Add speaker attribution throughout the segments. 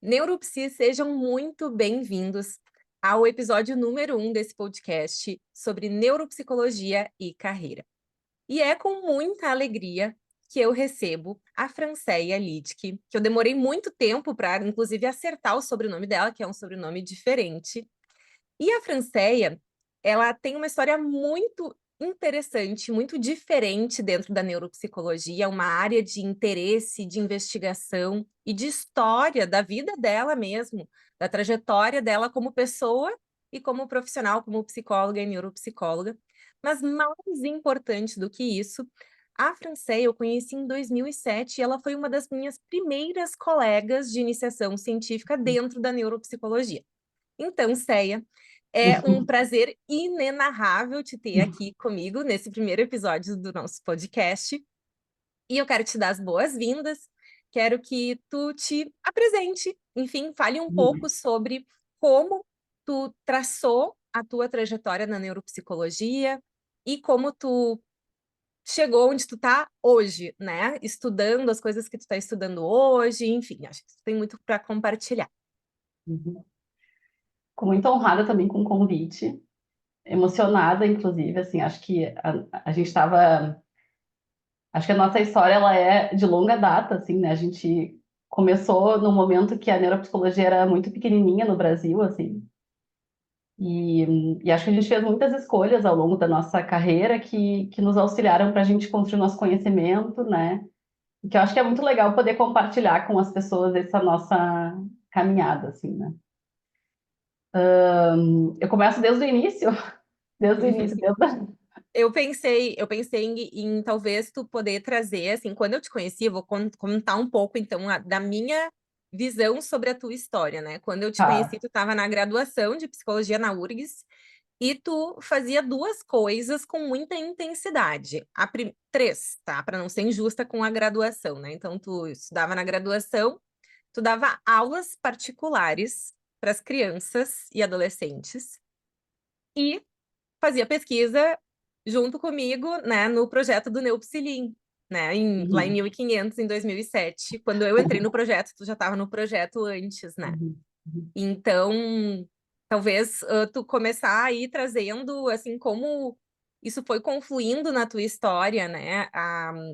Speaker 1: Neuropsi, sejam muito bem-vindos ao episódio número 1 desse podcast sobre neuropsicologia e carreira. E é com muita alegria que eu recebo a Franceia Littke, que eu demorei muito tempo para, inclusive, acertar o sobrenome dela, que é um sobrenome diferente. E a Franceia, ela tem uma história muito interessante, muito diferente dentro da neuropsicologia, uma área de interesse, de investigação e de história da vida dela mesmo, da trajetória dela como pessoa e como profissional, como psicóloga e neuropsicóloga. Mas mais importante do que isso, a Franceia eu conheci em 2007 e ela foi uma das minhas primeiras colegas de iniciação científica dentro da neuropsicologia. Então, Céia, é um prazer inenarrável te ter aqui comigo nesse primeiro episódio do nosso podcast. E eu quero te dar as boas-vindas, quero que tu te apresente, enfim, fale um pouco sobre como tu traçou a tua trajetória na neuropsicologia e como tu chegou onde tu tá hoje, né? Estudando as coisas que tu tá estudando hoje, enfim, acho que tu tem muito para compartilhar.
Speaker 2: Uhum. Fico muito honrada também com o convite, emocionada, inclusive, assim, acho que a gente estava, acho que a nossa história, ela é de longa data, assim, né, a gente começou no momento que a neuropsicologia era muito pequenininha no Brasil, assim, e acho que a gente fez muitas escolhas ao longo da nossa carreira que nos auxiliaram para a gente construir nosso conhecimento, né, e que eu acho que é muito legal poder compartilhar com as pessoas essa nossa caminhada, assim, né. Eu começo desde o início, desde o início,
Speaker 1: Eu pensei em talvez tu poder trazer, assim, quando eu te conheci, eu vou contar um pouco, então, da minha visão sobre a tua história, né? Quando eu te conheci,
Speaker 2: Tá.
Speaker 1: tu estava na graduação de psicologia na URGS e tu fazia duas coisas com muita intensidade. Três, tá? Para não ser injusta com a graduação, né? Então, tu estudava na graduação, tu dava aulas particulares para as crianças e adolescentes e fazia pesquisa junto comigo, né, no projeto do Neupsilin, né, lá em
Speaker 2: Uhum,
Speaker 1: 1500, em 2007. Quando eu entrei no projeto, tu já estava no projeto antes, né?
Speaker 2: uhum, uhum.
Speaker 1: Então, talvez tu começar aí trazendo, assim, como isso foi confluindo na tua história, né?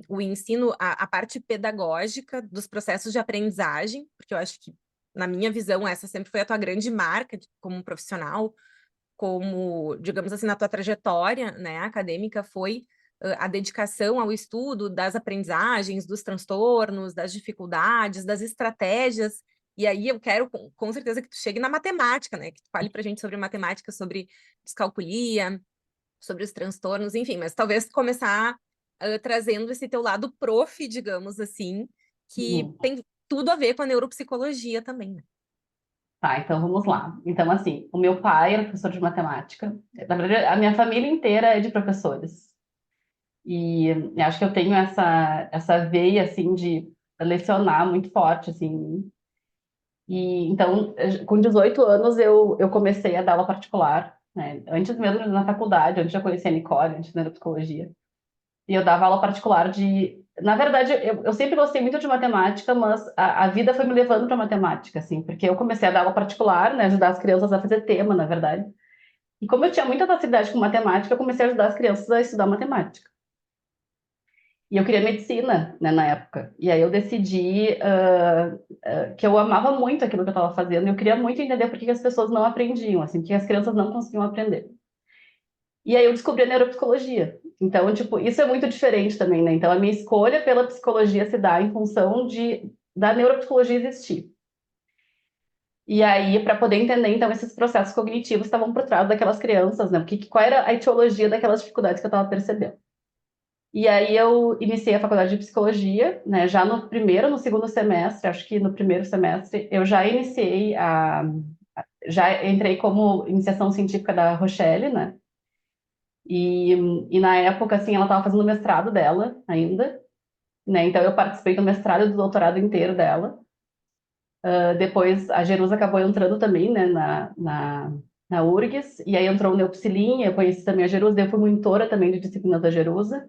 Speaker 1: O ensino, a parte pedagógica dos processos de aprendizagem, porque eu acho que, na minha visão, essa sempre foi a tua grande marca como profissional, como, digamos assim, na tua trajetória, né, acadêmica, foi a dedicação ao estudo das aprendizagens, dos transtornos, das dificuldades, das estratégias. E aí eu quero, com certeza, que tu chegue na matemática, né, que tu fale para a gente sobre matemática, sobre descalculia, sobre os transtornos, enfim, mas talvez começar trazendo esse teu lado prof, digamos assim, que
Speaker 2: Uhum.
Speaker 1: tem tudo a ver com a neuropsicologia também, né?
Speaker 2: Tá, então vamos lá. Então, assim, o meu pai era professor de matemática. Na verdade, a minha família inteira é de professores. E eu acho que eu tenho essa veia, assim, de lecionar muito forte, assim. E então, com 18 anos, eu comecei a dar aula particular, né? Antes mesmo na faculdade, antes de eu conhecer a Nicole, antes da neuropsicologia. E eu dava aula particular de. Na verdade, eu sempre gostei muito de matemática, mas a vida foi me levando para matemática, assim, porque eu comecei a dar aula particular, né, ajudar as crianças a fazer tema, na verdade. E como eu tinha muita facilidade com matemática, eu comecei a ajudar as crianças a estudar matemática. E eu queria medicina, né, na época. E aí eu decidi que eu amava muito aquilo que eu estava fazendo. E eu queria muito entender por que as pessoas não aprendiam, assim, por que as crianças não conseguiam aprender. E aí eu descobri a neuropsicologia. Então, tipo, isso é muito diferente também, né? Então, a minha escolha pela psicologia se dá em função da neuropsicologia existir. E aí, para poder entender, então, esses processos cognitivos que estavam por trás daquelas crianças, né? Qual era a etiologia daquelas dificuldades que eu estava percebendo. E aí eu iniciei a faculdade de psicologia, né? Já no segundo semestre, acho que no primeiro semestre, eu já já entrei como iniciação científica da Rochelle, né? E, e na época, assim, ela estava fazendo o mestrado dela ainda, né? Então eu participei do mestrado e do doutorado inteiro dela. Depois a Jerusa acabou entrando também, né, na URGS, e aí entrou o Neupsilin, eu conheci também a Jerusa, eu fui monitora também de disciplina da Jerusa.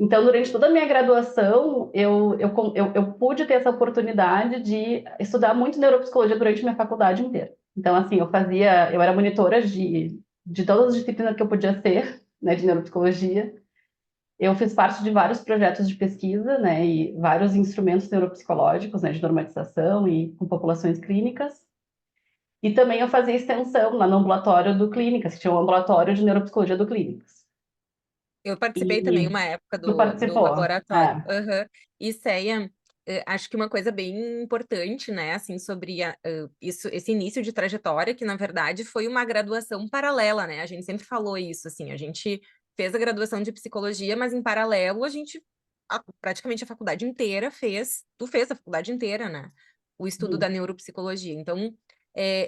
Speaker 2: Então, durante toda a minha graduação, eu pude ter essa oportunidade de estudar muito neuropsicologia durante a minha faculdade inteira. Então, assim, eu era monitora de todas as disciplinas que eu podia ser, né, de neuropsicologia. Eu fiz parte de vários projetos de pesquisa, né, e vários instrumentos neuropsicológicos, né, de normatização e com populações clínicas. E também eu fazia extensão lá no ambulatório do Clínicas, que tinha um ambulatório de neuropsicologia do Clínicas.
Speaker 1: Eu participei também
Speaker 2: E
Speaker 1: uma época
Speaker 2: tu
Speaker 1: do
Speaker 2: participou?
Speaker 1: laboratório.
Speaker 2: É,
Speaker 1: Aham. E, Céia, acho que uma coisa bem importante, né, assim, sobre isso, esse início de trajetória, que na verdade foi uma graduação paralela, né? A gente sempre falou isso, assim, a gente fez a graduação de psicologia, mas em paralelo a gente praticamente a faculdade inteira tu fez a faculdade inteira, né? O estudo da neuropsicologia. Então,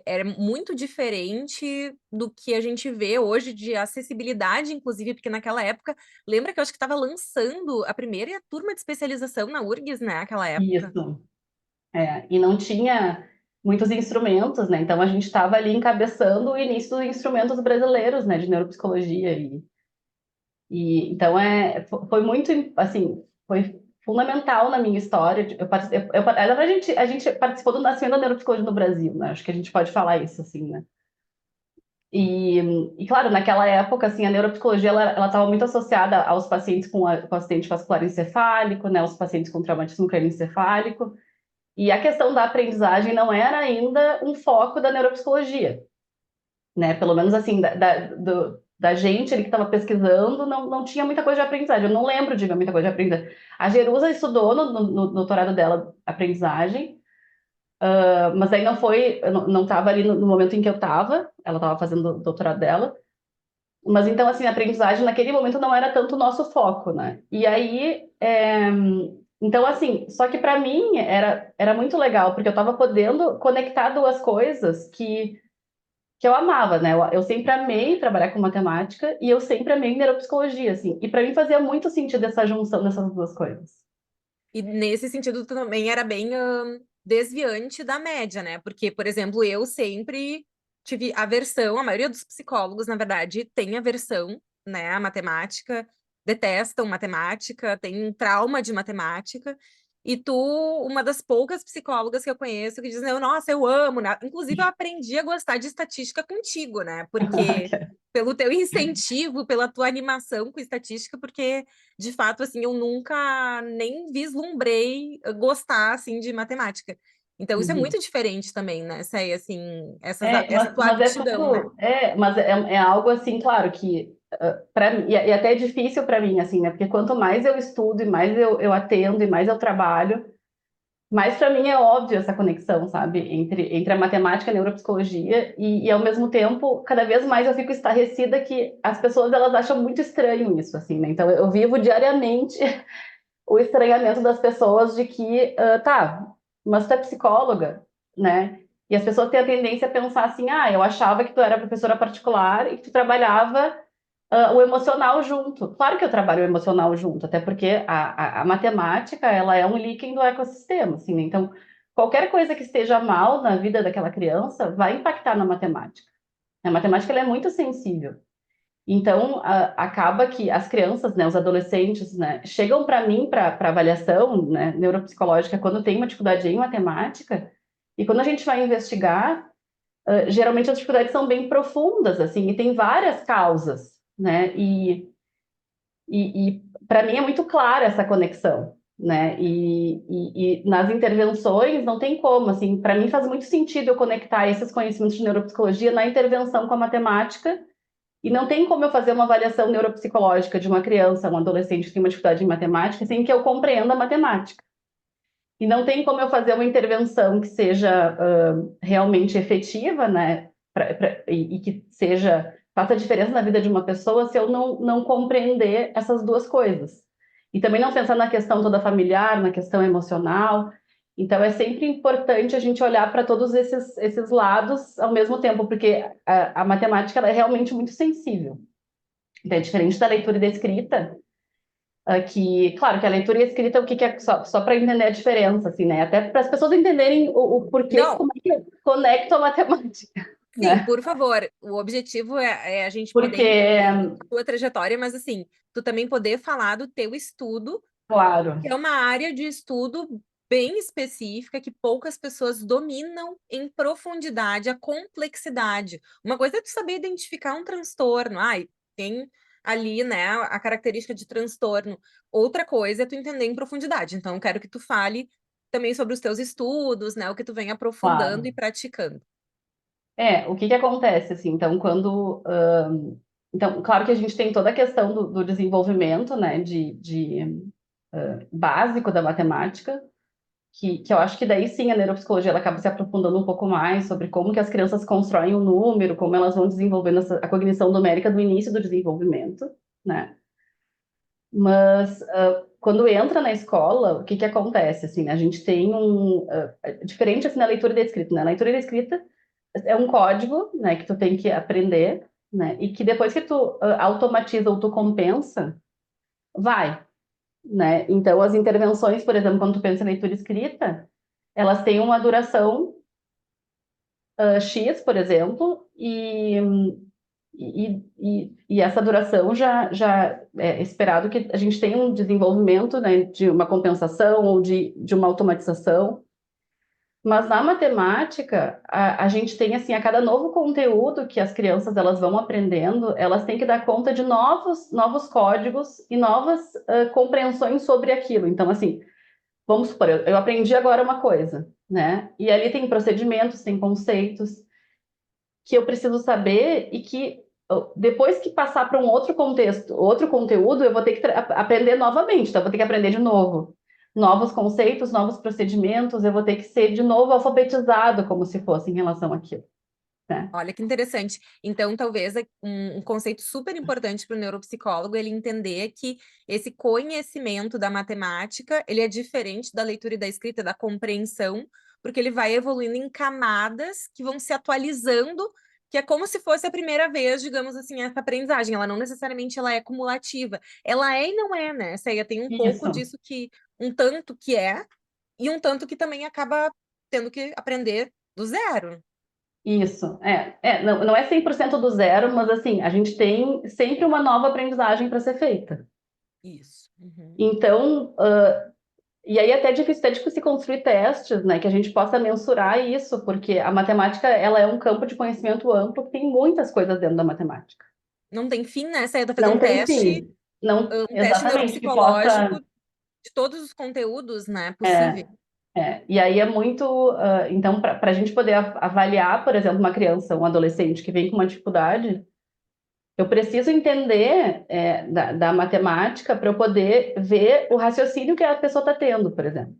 Speaker 1: era muito diferente do que a gente vê hoje de acessibilidade, inclusive, porque naquela época, lembra que eu acho que estava lançando a primeira turma de especialização na URGS, né, naquela época.
Speaker 2: isso. É, e não tinha muitos instrumentos, né? Então a gente estava ali encabeçando o início dos instrumentos brasileiros, né, de neuropsicologia e então foi muito assim, foi fundamental na minha história. A gente participou do nascimento da neuropsicologia no Brasil, né? Acho que a gente pode falar isso assim, né? E, e claro, naquela época, assim, a neuropsicologia ela estava muito associada aos pacientes com acidente vascular encefálico, né, os pacientes com traumatismo crânioencefálico. E a questão da aprendizagem não era ainda um foco da neuropsicologia, né? Pelo menos assim, da gente ali que estava pesquisando, não tinha muita coisa de aprendizagem. Eu não lembro de ver muita coisa de aprendizagem. A Jerusa estudou no doutorado dela aprendizagem, mas aí não foi, eu não estava ali no momento em que eu estava, ela estava fazendo o doutorado dela. Mas então, assim, a aprendizagem naquele momento não era tanto o nosso foco, né? E aí, então, assim, só que para mim era muito legal, porque eu estava podendo conectar duas coisas que eu amava, né? Eu sempre amei trabalhar com matemática e eu sempre amei neuropsicologia, assim. E para mim fazia muito sentido essa junção dessas duas coisas.
Speaker 1: E nesse sentido tu também era bem desviante da média, né? Porque, por exemplo, eu sempre tive aversão, a maioria dos psicólogos, na verdade, tem aversão, né, à matemática, detestam matemática, tem um trauma de matemática. E tu, uma das poucas psicólogas que eu conheço que dizem, nossa, eu amo, né? Inclusive, eu aprendi a gostar de estatística contigo, né? Porque pelo teu incentivo, pela tua animação com estatística, porque de fato, assim, eu nunca nem vislumbrei gostar, assim, de matemática. Então, isso é
Speaker 2: Uhum.
Speaker 1: muito diferente também, né? Assim, essa tua
Speaker 2: Mas é
Speaker 1: aptidão, né?
Speaker 2: tudo, mas é algo assim, claro, que para mim, e até é difícil para mim, assim, né? Porque quanto mais eu estudo, e mais eu atendo, e mais eu trabalho, mais para mim é óbvio essa conexão, sabe? Entre a matemática e a neuropsicologia, e ao mesmo tempo, cada vez mais eu fico estarrecida que as pessoas elas acham muito estranho isso, assim, né? Então eu vivo diariamente o estranhamento das pessoas de que, tá, mas tu é psicóloga, né? E as pessoas têm a tendência a pensar assim, eu achava que tu era professora particular e que tu trabalhava o emocional junto. Claro que eu trabalho o emocional junto, até porque a matemática, ela é um líquen do ecossistema, assim, né? Então, qualquer coisa que esteja mal na vida daquela criança vai impactar na matemática. A matemática, ela é muito sensível. Então, acaba que as crianças, né, os adolescentes, né, chegam para mim para avaliação, né, neuropsicológica quando tem uma dificuldade em matemática, e quando a gente vai investigar, geralmente as dificuldades são bem profundas, assim, e tem várias causas, né, e para mim é muito clara essa conexão, né, e nas intervenções não tem como, assim, para mim faz muito sentido eu conectar esses conhecimentos de neuropsicologia na intervenção com a matemática, e não tem como eu fazer uma avaliação neuropsicológica de uma criança, um adolescente que tem uma dificuldade em matemática, sem que eu compreenda a matemática. E não tem como eu fazer uma intervenção que seja realmente efetiva, né? E que seja, faça diferença na vida de uma pessoa se eu não compreender essas duas coisas. E também não pensar na questão toda familiar, na questão emocional. Então, é sempre importante a gente olhar para todos esses lados ao mesmo tempo, porque a matemática ela é realmente muito sensível. Então, é diferente da leitura e da escrita, que, claro, que a leitura e a escrita, o que, que é só para entender a diferença, assim, né? Até para as pessoas entenderem o porquê,
Speaker 1: Não,
Speaker 2: como é que eu conecto a matemática.
Speaker 1: Sim,
Speaker 2: né?
Speaker 1: por favor. O objetivo é a gente poder
Speaker 2: Porque,
Speaker 1: entender a tua trajetória, mas assim, tu também poder falar do teu estudo,
Speaker 2: claro,
Speaker 1: que é uma área de estudo bem específica que poucas pessoas dominam em profundidade a complexidade. Uma coisa é tu saber identificar um transtorno, ai, tem ali, né, a característica de transtorno. Outra coisa é tu entender em profundidade. Então, eu quero que tu fale também sobre os teus estudos, né, o que tu vem aprofundando
Speaker 2: claro.
Speaker 1: e praticando.
Speaker 2: O que que acontece, assim, então, então, claro que a gente tem toda a questão do desenvolvimento, né, básico da matemática, que eu acho que daí sim a neuropsicologia ela acaba se aprofundando um pouco mais sobre como que as crianças constroem o número, como elas vão desenvolvendo a cognição numérica do início do desenvolvimento, né? Mas quando entra na escola, o que que acontece? Assim, a gente tem diferente assim na leitura e da escrita, né? A leitura e da escrita é um código, né, que tu tem que aprender, né? E que depois que tu automatiza ou tu compensa, vai, né? Então as intervenções, por exemplo, quando tu pensa em leitura e escrita, elas têm uma duração X, por exemplo, e essa duração já é esperado que a gente tenha um desenvolvimento, né, de uma compensação ou de uma automatização. Mas na matemática, a gente tem, assim, a cada novo conteúdo que as crianças elas vão aprendendo, elas têm que dar conta de novos códigos e novas compreensões sobre aquilo. Então, assim, vamos supor, eu aprendi agora uma coisa, né? E ali tem procedimentos, tem conceitos que eu preciso saber e que depois que passar para um outro contexto, outro conteúdo, eu vou ter que aprender novamente, então eu vou ter que aprender de novo. Novos conceitos, novos procedimentos, eu vou ter que ser de novo alfabetizado como se fosse em relação àquilo, né?
Speaker 1: Olha que interessante. Então, talvez um conceito super importante para o neuropsicólogo ele entender que esse conhecimento da matemática ele é diferente da leitura e da escrita, da compreensão, porque ele vai evoluindo em camadas que vão se atualizando, que é como se fosse a primeira vez, digamos assim, essa aprendizagem. Ela não necessariamente ela é cumulativa. Ela é e não é, né? Essa aí tem um pouco
Speaker 2: Isso,
Speaker 1: disso que, um tanto que é, e um tanto que também acaba tendo que aprender do zero.
Speaker 2: isso. Não é 100% do zero, mas assim, a gente tem sempre uma nova aprendizagem para ser feita.
Speaker 1: Isso. Uhum.
Speaker 2: Então, e aí até é difícil até de se construir testes, né, que a gente possa mensurar isso, porque a matemática, ela é um campo de conhecimento amplo, que tem muitas coisas dentro da matemática.
Speaker 1: Não tem fim, né? Você ia fazer
Speaker 2: Não tem fim. Não,
Speaker 1: um teste
Speaker 2: exatamente, que
Speaker 1: neuropsicológico
Speaker 2: possa...
Speaker 1: de todos os conteúdos, né,
Speaker 2: É,
Speaker 1: possível.
Speaker 2: e aí é muito... então, para a gente poder avaliar, por exemplo, uma criança, um adolescente que vem com uma dificuldade, eu preciso entender da matemática para eu poder ver o raciocínio que a pessoa está tendo, por exemplo.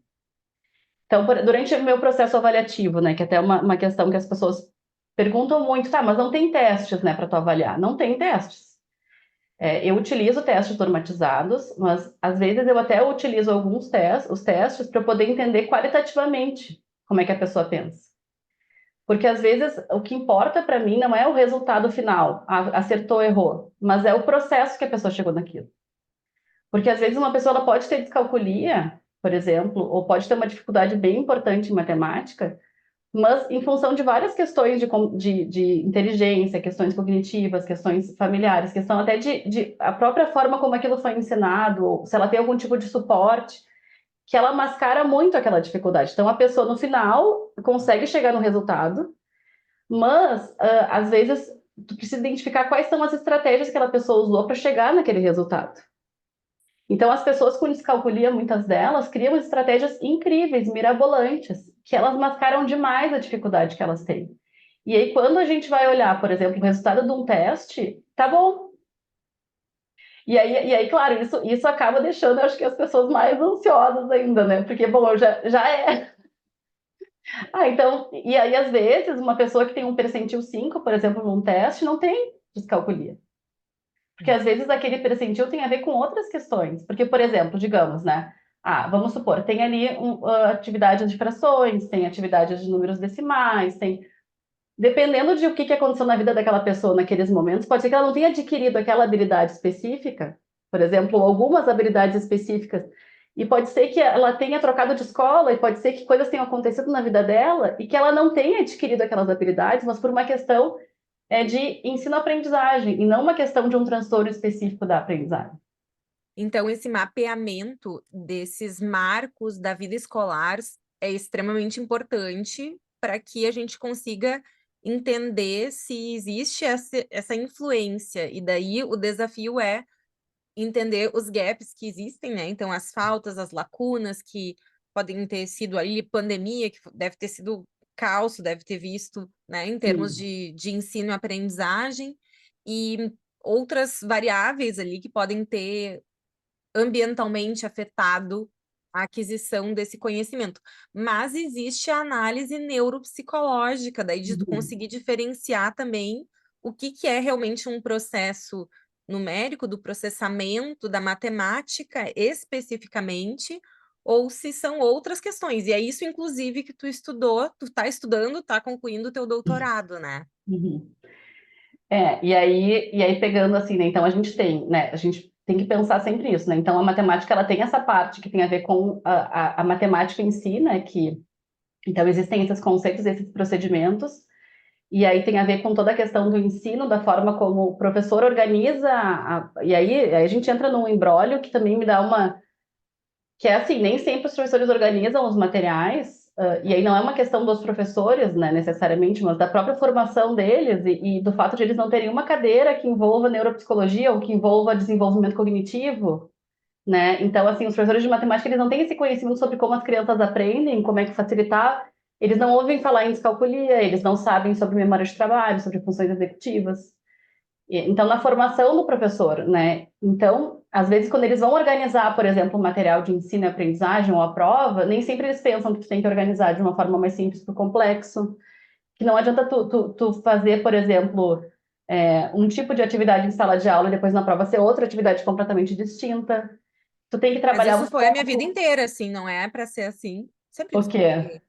Speaker 2: Então, durante o meu processo avaliativo, né, que até é uma questão que as pessoas perguntam muito, tá, mas não tem testes, né, para tu avaliar? Não tem testes. Eu utilizo testes normatizados, mas às vezes eu até utilizo os testes para eu poder entender qualitativamente como é que a pessoa pensa. Porque às vezes o que importa para mim não é o resultado final, acertou, errou, mas é o processo que a pessoa chegou naquilo. Porque às vezes uma pessoa ela pode ter descalculia, por exemplo, ou pode ter uma dificuldade bem importante em matemática, mas em função de várias questões de inteligência, questões cognitivas, questões familiares, questão até de a própria forma como aquilo foi ensinado, ou se ela tem algum tipo de suporte, que ela mascara muito aquela dificuldade. Então, a pessoa, no final, consegue chegar no resultado, mas, às vezes, tu precisa identificar quais são as estratégias que aquela pessoa usou para chegar naquele resultado. Então, as pessoas com descalculia, muitas delas, criam estratégias incríveis, mirabolantes, que elas mascaram demais a dificuldade que elas têm. E aí, quando a gente vai olhar, por exemplo, o resultado de um teste, tá bom. E aí claro, isso acaba deixando, eu acho que as pessoas mais ansiosas ainda, né? Porque, bom, eu já é. Então, e aí, às vezes, uma pessoa que tem um percentil 5, por exemplo, num teste, não tem descalculia. Porque às vezes aquele percentil tem a ver com outras questões. Porque, por exemplo, digamos, né? Vamos supor, tem ali atividades de frações, tem atividades de números decimais, tem. Dependendo de o que aconteceu na vida daquela pessoa naqueles momentos, pode ser que ela não tenha adquirido aquela habilidade específica, por exemplo, ou algumas habilidades específicas E pode ser que ela tenha trocado de escola, e pode ser que coisas tenham acontecido na vida dela e que ela não tenha adquirido aquelas habilidades, mas por uma questão de ensino-aprendizagem, e não uma questão de um transtorno específico da aprendizagem.
Speaker 1: Então, esse mapeamento desses marcos da vida escolar é extremamente importante para que a gente consiga entender se existe essa influência. E daí o desafio é entender os gaps que existem, né? Então, as faltas, as lacunas que podem ter sido ali, pandemia, que deve ter sido caos, deve ter visto, né, em termos
Speaker 2: Sim.
Speaker 1: de ensino e aprendizagem, e outras variáveis ali que podem ter ambientalmente afetado a aquisição desse conhecimento. Mas existe a análise neuropsicológica, daí de tu
Speaker 2: Uhum.
Speaker 1: conseguir diferenciar também o que é realmente um processo numérico, do processamento da matemática especificamente, ou se são outras questões. E é isso, inclusive, que tu estudou, tu tá estudando, tá concluindo o teu doutorado, né?
Speaker 2: Uhum. E aí pegando assim, né? Então a gente tem, né? A gente tem que pensar sempre isso, né? Então a matemática ela tem essa parte que tem a ver com a matemática em si, né? Então existem esses conceitos, esses procedimentos, e aí tem a ver com toda a questão do ensino, da forma como o professor organiza, e aí a gente entra num imbróglio que também me dá uma que é assim, nem sempre os professores organizam os materiais, e aí não é uma questão dos professores, né, necessariamente, mas da própria formação deles e do fato de eles não terem uma cadeira que envolva neuropsicologia ou que envolva desenvolvimento cognitivo, né? Então, assim, os professores de matemática, eles não têm esse conhecimento sobre como as crianças aprendem, como é que facilitar, eles não ouvem falar em descalculia, eles não sabem sobre memória de trabalho, sobre funções executivas. Então, na formação do professor, né? Então, às vezes, quando eles vão organizar, por exemplo, o material de ensino e aprendizagem ou a prova, nem sempre eles pensam que tu tem que organizar de uma forma mais simples para o complexo. Que não adianta tu fazer, por exemplo, um tipo de atividade em sala de aula e depois na prova ser outra atividade completamente distinta. Tu tem que
Speaker 1: Mas
Speaker 2: trabalhar
Speaker 1: isso
Speaker 2: os
Speaker 1: foi a minha vida
Speaker 2: pontos.
Speaker 1: inteira, assim, não é para ser assim. Sempre
Speaker 2: O quê?
Speaker 1: foi.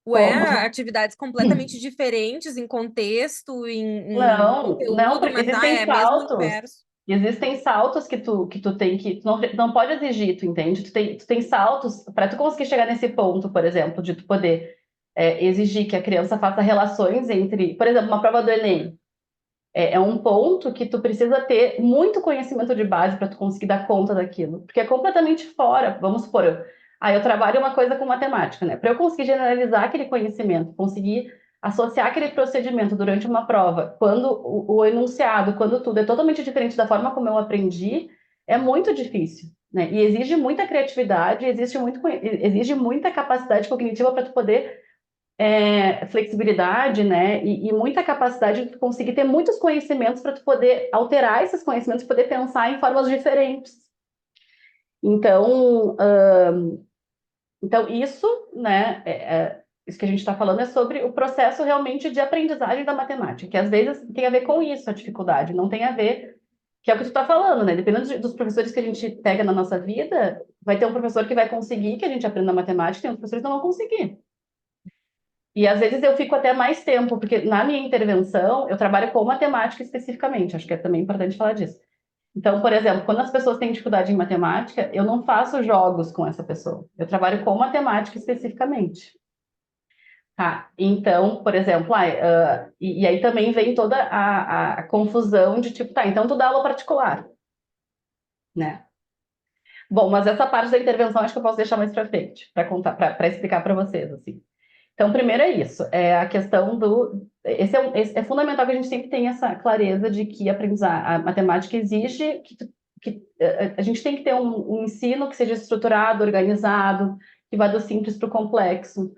Speaker 1: Ué,
Speaker 2: Como?
Speaker 1: atividades completamente diferentes em contexto, em
Speaker 2: Não, não,
Speaker 1: conteúdo,
Speaker 2: porque
Speaker 1: mas
Speaker 2: existem
Speaker 1: é mesmo
Speaker 2: saltos.
Speaker 1: inverso.
Speaker 2: Existem saltos que tu tem que. Tu não pode exigir, tu entende? Tu tem saltos para tu conseguir chegar nesse ponto, por exemplo, de tu poder exigir que a criança faça relações entre. Por exemplo, uma prova do Enem. É um ponto que tu precisa ter muito conhecimento de base para tu conseguir dar conta daquilo. Porque é completamente fora. Vamos supor, eu trabalho uma coisa com matemática, né? Para eu conseguir generalizar aquele conhecimento, conseguir associar aquele procedimento durante uma prova, quando o enunciado, quando tudo é totalmente diferente da forma como eu aprendi, é muito difícil, né? E exige muita criatividade, exige muita capacidade cognitiva para tu poder flexibilidade, né, e muita capacidade de tu conseguir ter muitos conhecimentos para tu poder alterar esses conhecimentos, poder pensar em formas diferentes. Então, então isso, né, isso que a gente está falando é sobre o processo realmente de aprendizagem da matemática, que às vezes tem a ver com isso, a dificuldade, não tem a ver, que é o que tu está falando, né, dependendo dos professores que a gente pega na nossa vida, vai ter um professor que vai conseguir que a gente aprenda matemática, e tem outros professores que não vão conseguir. E às vezes eu fico até mais tempo, porque na minha intervenção eu trabalho com matemática especificamente, acho que é também importante falar disso. Então, por exemplo, quando as pessoas têm dificuldade em matemática, eu não faço jogos com essa pessoa. Eu trabalho com matemática especificamente. Tá? Então, por exemplo, e aí também vem toda a confusão de tipo, tá, então tu dá aula particular, né? Bom, mas essa parte da intervenção acho que eu posso deixar mais para frente, para contar, para explicar para vocês, assim. Então, primeiro é isso, é a questão do. Esse é fundamental que a gente sempre tenha essa clareza de que aprendizar a matemática exige que a gente tem que ter um ensino que seja estruturado, organizado, que vá do simples para o complexo.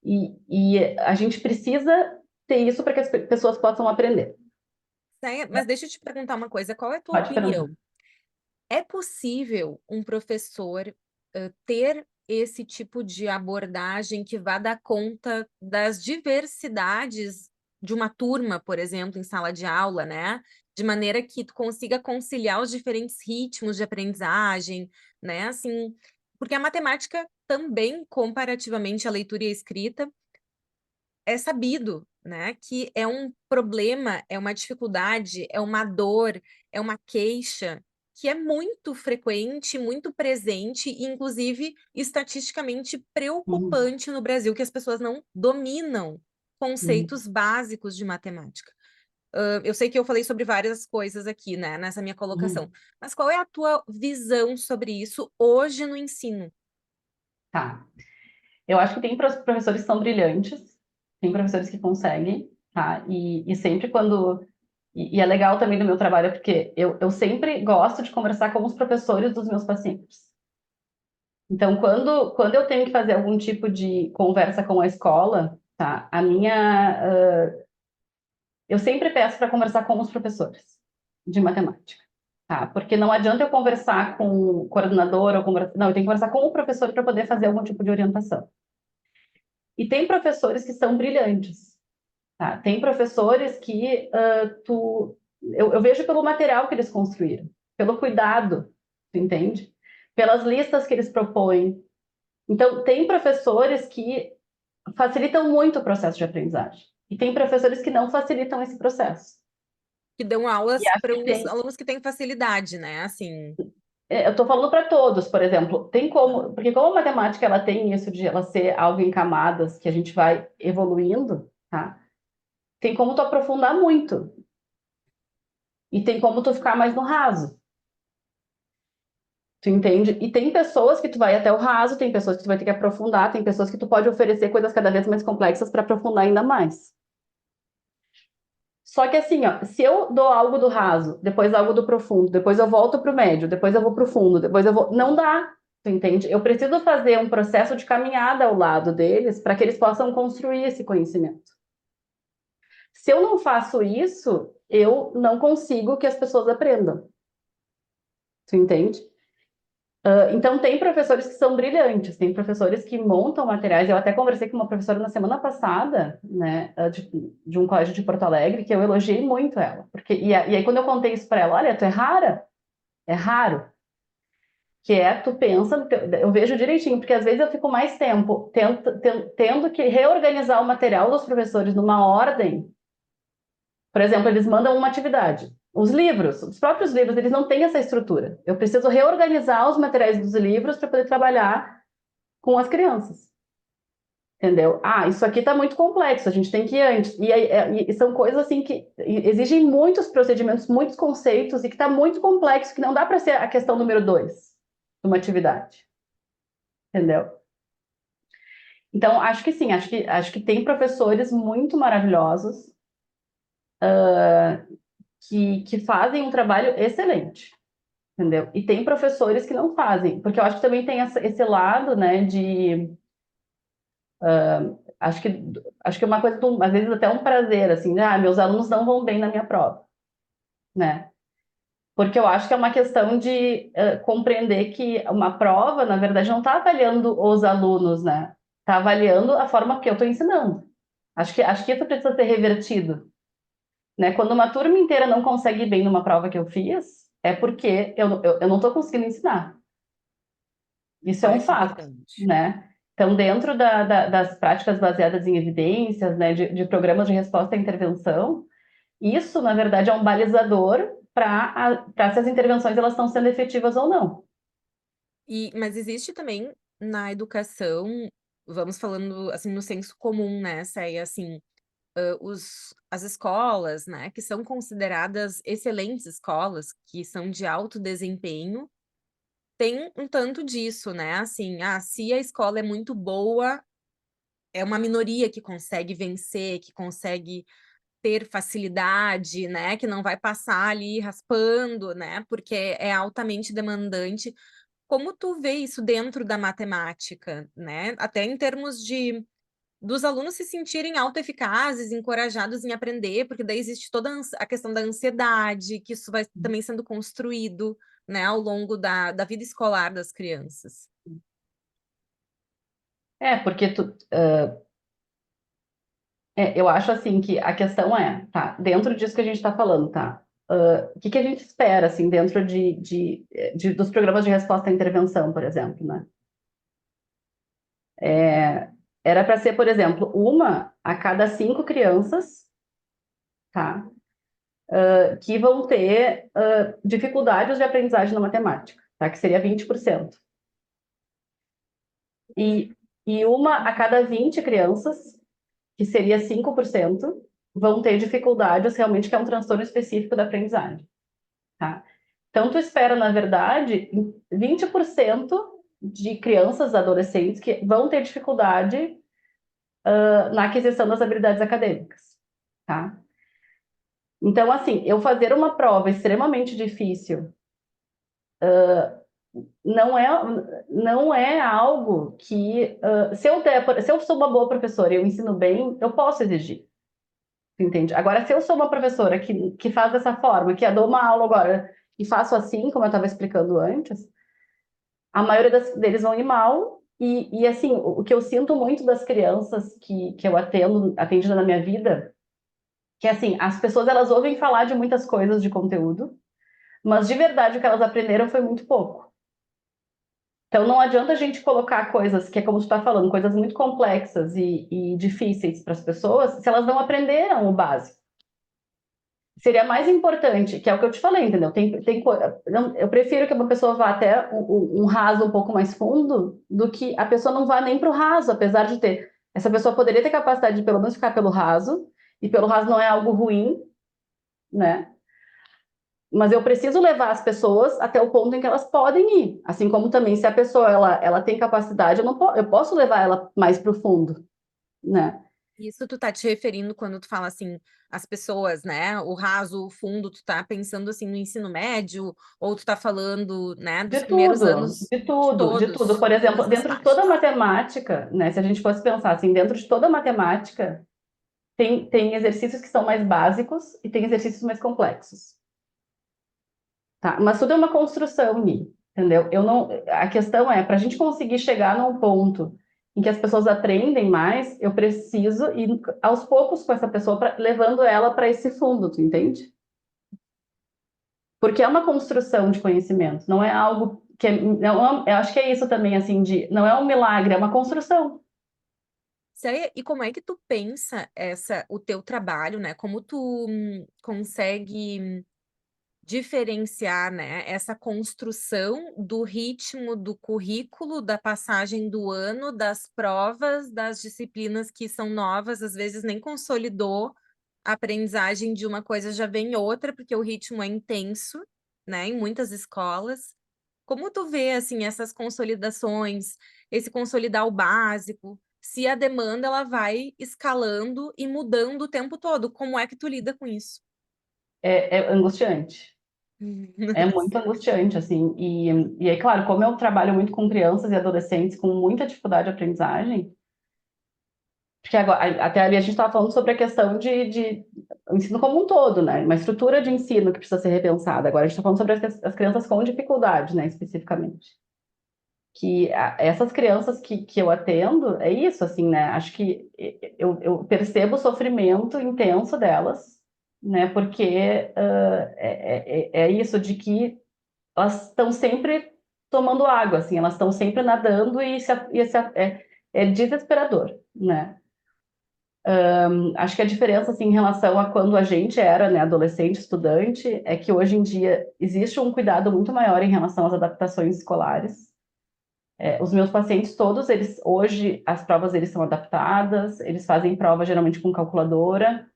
Speaker 2: E a gente precisa ter isso para que as pessoas possam aprender.
Speaker 1: Mas deixa eu te perguntar uma coisa, qual é a tua
Speaker 2: Pode perguntar.
Speaker 1: opinião? É possível um professor ter esse tipo de abordagem que vá dar conta das diversidades de uma turma, por exemplo, em sala de aula, né? De maneira que tu consiga conciliar os diferentes ritmos de aprendizagem, né? Assim, porque a matemática também, comparativamente à leitura e à escrita, é sabido, né, que é um problema, é uma dificuldade, é uma dor, é uma queixa que é muito frequente, muito presente e, inclusive, estatisticamente
Speaker 2: Uhum,
Speaker 1: preocupante no Brasil, que as pessoas não dominam
Speaker 2: uhum,
Speaker 1: conceitos básicos de matemática. Eu sei que eu falei sobre várias coisas aqui, né, nessa minha colocação,
Speaker 2: uhum.
Speaker 1: mas qual é a tua visão sobre isso hoje no ensino?
Speaker 2: Tá. Eu acho que tem professores que são brilhantes, tem professores que conseguem, tá? E sempre quando. E é legal também no meu trabalho, porque eu sempre gosto de conversar com os professores dos meus pacientes. Então, quando eu tenho que fazer algum tipo de conversa com a escola, tá? Eu sempre peço para conversar com os professores de matemática, tá? Porque não adianta eu conversar com o coordenador não, eu tenho que conversar com o professor para poder fazer algum tipo de orientação. E tem professores que são brilhantes, tá? Tem professores que eu vejo pelo material que eles construíram, pelo cuidado, tu entende? Pelas listas que eles propõem. Então, tem professores que facilitam muito o processo de aprendizagem. E tem professores que não facilitam esse processo.
Speaker 1: Que dão
Speaker 2: E
Speaker 1: aulas
Speaker 2: acho
Speaker 1: para
Speaker 2: que
Speaker 1: os
Speaker 2: tem.
Speaker 1: alunos que têm facilidade, né? Assim,
Speaker 2: Eu estou falando para todos, por exemplo, tem como, porque como a matemática ela tem isso de ela ser algo em camadas que a gente vai evoluindo, tá? Tem como tu aprofundar muito e tem como tu ficar mais no raso. Tu entende? E tem pessoas que tu vai até o raso, tem pessoas que tu vai ter que aprofundar, tem pessoas que tu pode oferecer coisas cada vez mais complexas para aprofundar ainda mais. Só que assim, ó, se eu dou algo do raso, depois algo do profundo, depois eu volto pro médio, depois eu vou pro fundo, depois eu vou. Não dá, tu entende? Eu preciso fazer um processo de caminhada ao lado deles para que eles possam construir esse conhecimento. Se eu não faço isso, eu não consigo que as pessoas aprendam. Tu entende? Então, tem professores que são brilhantes, tem professores que montam materiais. Eu até conversei com uma professora na semana passada, né, de um colégio de Porto Alegre, que eu elogiei muito ela. E aí, quando eu contei isso para ela, olha, tu é rara, é raro. Que é, tu pensa, eu vejo direitinho, porque às vezes eu fico mais tempo tendo que reorganizar o material dos professores numa ordem. Por exemplo, eles mandam uma atividade. Os próprios livros, eles não têm essa estrutura. Eu preciso reorganizar os materiais dos livros para poder trabalhar com as crianças. Entendeu? Ah, isso aqui está muito complexo, a gente tem que ir antes. E são coisas assim que exigem muitos procedimentos, muitos conceitos, e que está muito complexo, que não dá para ser a questão número dois de uma atividade. Entendeu? Então, acho que sim, acho que tem professores muito maravilhosos que fazem um trabalho excelente. Entendeu? E tem professores que não fazem, porque eu acho que também tem esse lado, né, de acho que acho que é uma coisa, às vezes até um prazer, assim, meus alunos não vão bem na minha prova, né? Porque eu acho que é uma questão de compreender que uma prova, na verdade, não está avaliando os alunos, né? Está avaliando a forma que eu estou ensinando. Acho que isso precisa ser revertido, né? Quando uma turma inteira não consegue ir bem numa prova que eu fiz, é porque eu não estou conseguindo ensinar. Isso é um
Speaker 1: ah, isso é
Speaker 2: fato,
Speaker 1: importante.
Speaker 2: né? Então, dentro das práticas baseadas em evidências, né, de programas de resposta à intervenção, isso, na verdade, é um balizador para se as intervenções elas estão sendo efetivas ou não.
Speaker 1: Mas existe também na educação, vamos falando assim no senso comum, né, Céia, assim, as escolas, né, que são consideradas excelentes escolas, que são de alto desempenho, tem um tanto disso, né? Assim, se a escola é muito boa, é uma minoria que consegue vencer, que consegue ter facilidade, né? Que não vai passar ali raspando, né? Porque é altamente demandante. Como tu vê isso dentro da matemática, né? Até em termos de dos alunos se sentirem autoeficazes, encorajados em aprender, porque daí existe toda a questão da ansiedade, que isso vai também sendo construído, né, ao longo da vida escolar das crianças.
Speaker 2: Porque eu acho assim que a questão tá, dentro disso que a gente está falando, tá? O que a gente espera, assim, dentro dos programas de resposta à intervenção, por exemplo, né? Era para ser, por exemplo, uma a cada 5 crianças, tá? que vão ter dificuldades de aprendizagem na matemática, tá? Que seria 20%. E uma a cada 20 crianças, que seria 5%, vão ter dificuldades realmente, que é um transtorno específico da aprendizagem, tá? Então, tu espera, na verdade, 20% de crianças, adolescentes, que vão ter dificuldade na aquisição das habilidades acadêmicas, tá? Então, assim, eu fazer uma prova extremamente difícil não é, não é algo que, se eu sou uma boa professora e eu ensino bem, eu posso exigir, entende? Agora, se eu sou uma professora que faz dessa forma, que eu dou uma aula agora e faço assim, como eu estava explicando antes, a maioria deles vão ir mal. E assim, o que eu sinto muito das crianças que eu atendi na minha vida, que assim, as pessoas elas ouvem falar de muitas coisas de conteúdo, mas de verdade o que elas aprenderam foi muito pouco. Então não adianta a gente colocar coisas que é como tu está falando, coisas muito complexas e difíceis para as pessoas, se elas não aprenderam o básico. Seria mais importante, que é o que eu te falei, entendeu? Eu prefiro que uma pessoa vá até um raso um pouco mais fundo do que a pessoa não vá nem para o raso, apesar de ter. Essa pessoa poderia ter capacidade de pelo menos ficar pelo raso, e pelo raso não é algo ruim, né? Mas eu preciso levar as pessoas até o ponto em que elas podem ir. Assim como também, se a pessoa ela tem capacidade, eu posso levar ela mais para o fundo, né?
Speaker 1: Isso tu tá te referindo quando tu fala assim, as pessoas, né? O raso, o fundo, tu tá pensando assim no ensino médio, ou tu tá falando, né, dos
Speaker 2: De
Speaker 1: primeiros
Speaker 2: tudo,
Speaker 1: anos
Speaker 2: de
Speaker 1: de
Speaker 2: tudo, de tudo.
Speaker 1: todos,
Speaker 2: Por exemplo,
Speaker 1: todas as
Speaker 2: dentro de toda a
Speaker 1: faixas.
Speaker 2: matemática, né? Se a gente fosse pensar assim, dentro de toda a matemática, tem exercícios que são mais básicos e tem exercícios mais complexos, tá? Mas tudo é uma construção, Ni, entendeu? Eu não, a questão é, para a gente conseguir chegar num ponto em que as pessoas aprendem mais, eu preciso ir aos poucos com essa pessoa, levando ela para esse fundo, tu entende? Porque é uma construção de conhecimento, não é algo que não, eu acho que é isso também, assim, não é um milagre, é uma construção.
Speaker 1: E como é que tu pensa o teu trabalho, né? Como tu consegue diferenciar, né, essa construção do ritmo do currículo, da passagem do ano, das provas, das disciplinas que são novas, às vezes nem consolidou a aprendizagem de uma coisa, já vem outra, porque o ritmo é intenso, né, em muitas escolas. Como tu vê, assim, essas consolidações, esse consolidar o básico, se a demanda ela vai escalando e mudando o tempo todo, como é que tu lida com isso?
Speaker 2: É angustiante. É muito angustiante, assim. E é claro, como eu trabalho muito com crianças e adolescentes com muita dificuldade de aprendizagem, porque agora, até ali a gente estava falando sobre a questão de o ensino como um todo, né? Uma estrutura de ensino que precisa ser repensada. Agora a gente está falando sobre as crianças com dificuldade, né, especificamente. Essas crianças que eu atendo, é isso, assim, né? Acho que eu percebo o sofrimento intenso delas, né? Porque é isso de que elas estão sempre tomando água, assim, elas estão sempre nadando é desesperador, né? Acho que a diferença, assim, em relação a quando a gente era, né, adolescente, estudante, é que hoje em dia existe um cuidado muito maior em relação às adaptações escolares. Os meus pacientes todos, eles hoje as provas eles são adaptadas, eles fazem prova geralmente com calculadora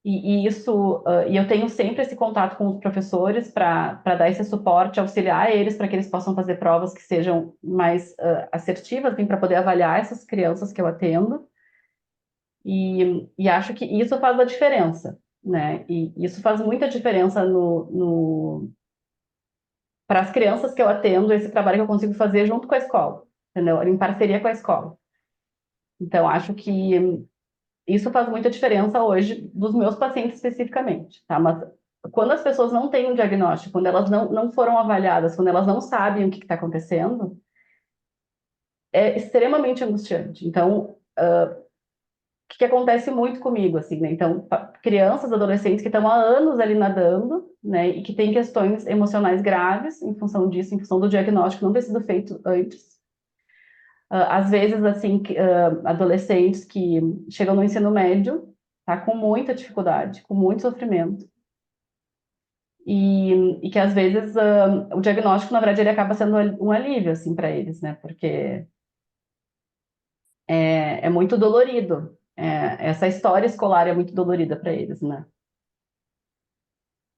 Speaker 2: e eu tenho sempre esse contato com os professores para dar esse suporte, auxiliar eles para que eles possam fazer provas que sejam mais assertivas, para poder avaliar essas crianças que eu atendo e acho que isso faz a diferença, né? E isso faz muita diferença no para as crianças que eu atendo, esse trabalho que eu consigo fazer junto com a escola, entendeu? Em parceria com a escola. Então, acho que isso faz muita diferença hoje dos meus pacientes especificamente, tá? Mas quando as pessoas não têm um diagnóstico, quando elas não foram avaliadas, quando elas não sabem o que está acontecendo, é extremamente angustiante. Então, o que acontece muito comigo, assim, né? Então, crianças, adolescentes que estão há anos ali nadando, né? E que têm questões emocionais graves em função disso, em função do diagnóstico não ter sido feito antes. Às vezes, assim, adolescentes que chegam no ensino médio, tá, com muita dificuldade, com muito sofrimento. e que às vezes o diagnóstico, na verdade, ele acaba sendo um alívio, assim, para eles, né? Porque é muito dolorido. Essa história escolar é muito dolorida para eles, né?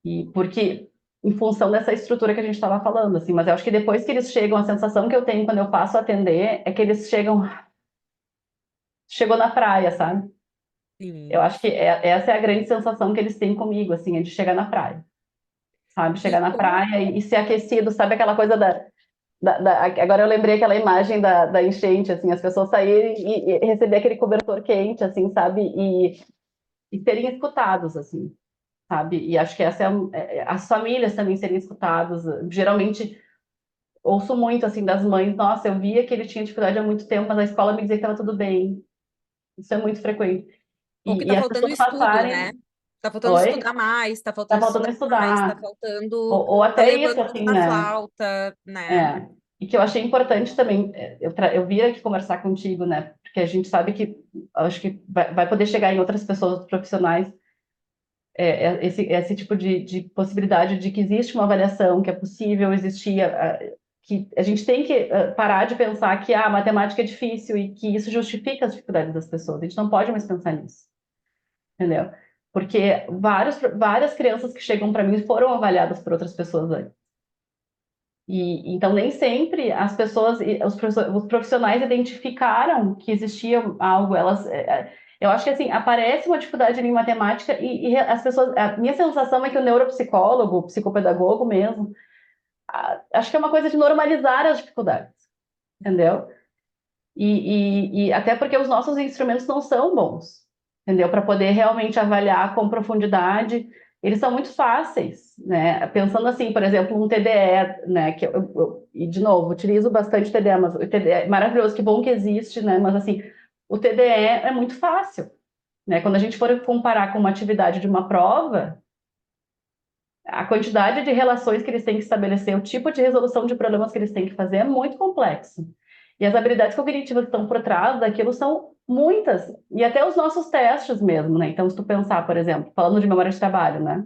Speaker 2: E porque, em função dessa estrutura que a gente estava falando, assim, mas eu acho que depois que eles chegam, a sensação que eu tenho quando eu passo a atender é que eles chegou na praia, sabe? Eu
Speaker 1: Sim.
Speaker 2: acho que essa é a grande sensação que eles têm comigo, assim, é de chegar na praia, sabe?
Speaker 1: E
Speaker 2: Chegar na
Speaker 1: como
Speaker 2: praia e ser aquecido, sabe aquela coisa agora eu lembrei aquela imagem da enchente, assim, as pessoas saírem e receber aquele cobertor quente, assim, sabe? E serem escutados, assim, sabe? E acho que essa as famílias também serem escutadas. Geralmente, ouço muito, assim, das mães, nossa, eu via que ele tinha dificuldade há muito tempo, mas a escola me dizia que estava tudo bem. Isso é muito frequente.
Speaker 1: ou que
Speaker 2: E
Speaker 1: tá
Speaker 2: as
Speaker 1: faltando
Speaker 2: pessoas
Speaker 1: estudo, né?
Speaker 2: passarem,
Speaker 1: Tá faltando
Speaker 2: oi?
Speaker 1: estudar mais, tá
Speaker 2: Tá
Speaker 1: faltando
Speaker 2: faltando
Speaker 1: estudar mais, tá
Speaker 2: estudar.
Speaker 1: faltando
Speaker 2: Ou
Speaker 1: tá
Speaker 2: até
Speaker 1: levando
Speaker 2: isso,
Speaker 1: muito
Speaker 2: assim,
Speaker 1: na
Speaker 2: né?
Speaker 1: flauta, né?
Speaker 2: É, e que eu achei importante também, eu vim aqui conversar contigo, né? Porque a gente sabe que, acho que vai poder chegar em outras pessoas, outros profissionais, esse tipo de possibilidade de que existe uma avaliação, que é possível existir, que a gente tem que parar de pensar que a matemática é difícil e que isso justifica as dificuldades das pessoas. A gente não pode mais pensar nisso, entendeu? Porque várias crianças que chegam para mim foram avaliadas por outras pessoas antes. E, então, nem sempre as pessoas, os profissionais identificaram que existia algo. Eu acho que assim, aparece uma dificuldade em matemática e as pessoas. A minha sensação é que o neuropsicólogo, o psicopedagogo mesmo, acho que é uma coisa de normalizar as dificuldades, entendeu? E até porque os nossos instrumentos não são bons, entendeu? Para poder realmente avaliar com profundidade, eles são muito fáceis, né? Pensando assim, por exemplo, um TDE, né? E de novo, utilizo bastante TDE, mas o TDE é maravilhoso, que bom que existe, né? Mas assim, o TDE é muito fácil, né? Quando a gente for comparar com uma atividade de uma prova, a quantidade de relações que eles têm que estabelecer, o tipo de resolução de problemas que eles têm que fazer é muito complexo. E as habilidades cognitivas que estão por trás daquilo são muitas. E até os nossos testes mesmo, né? Então, se tu pensar, por exemplo, falando de memória de trabalho, né?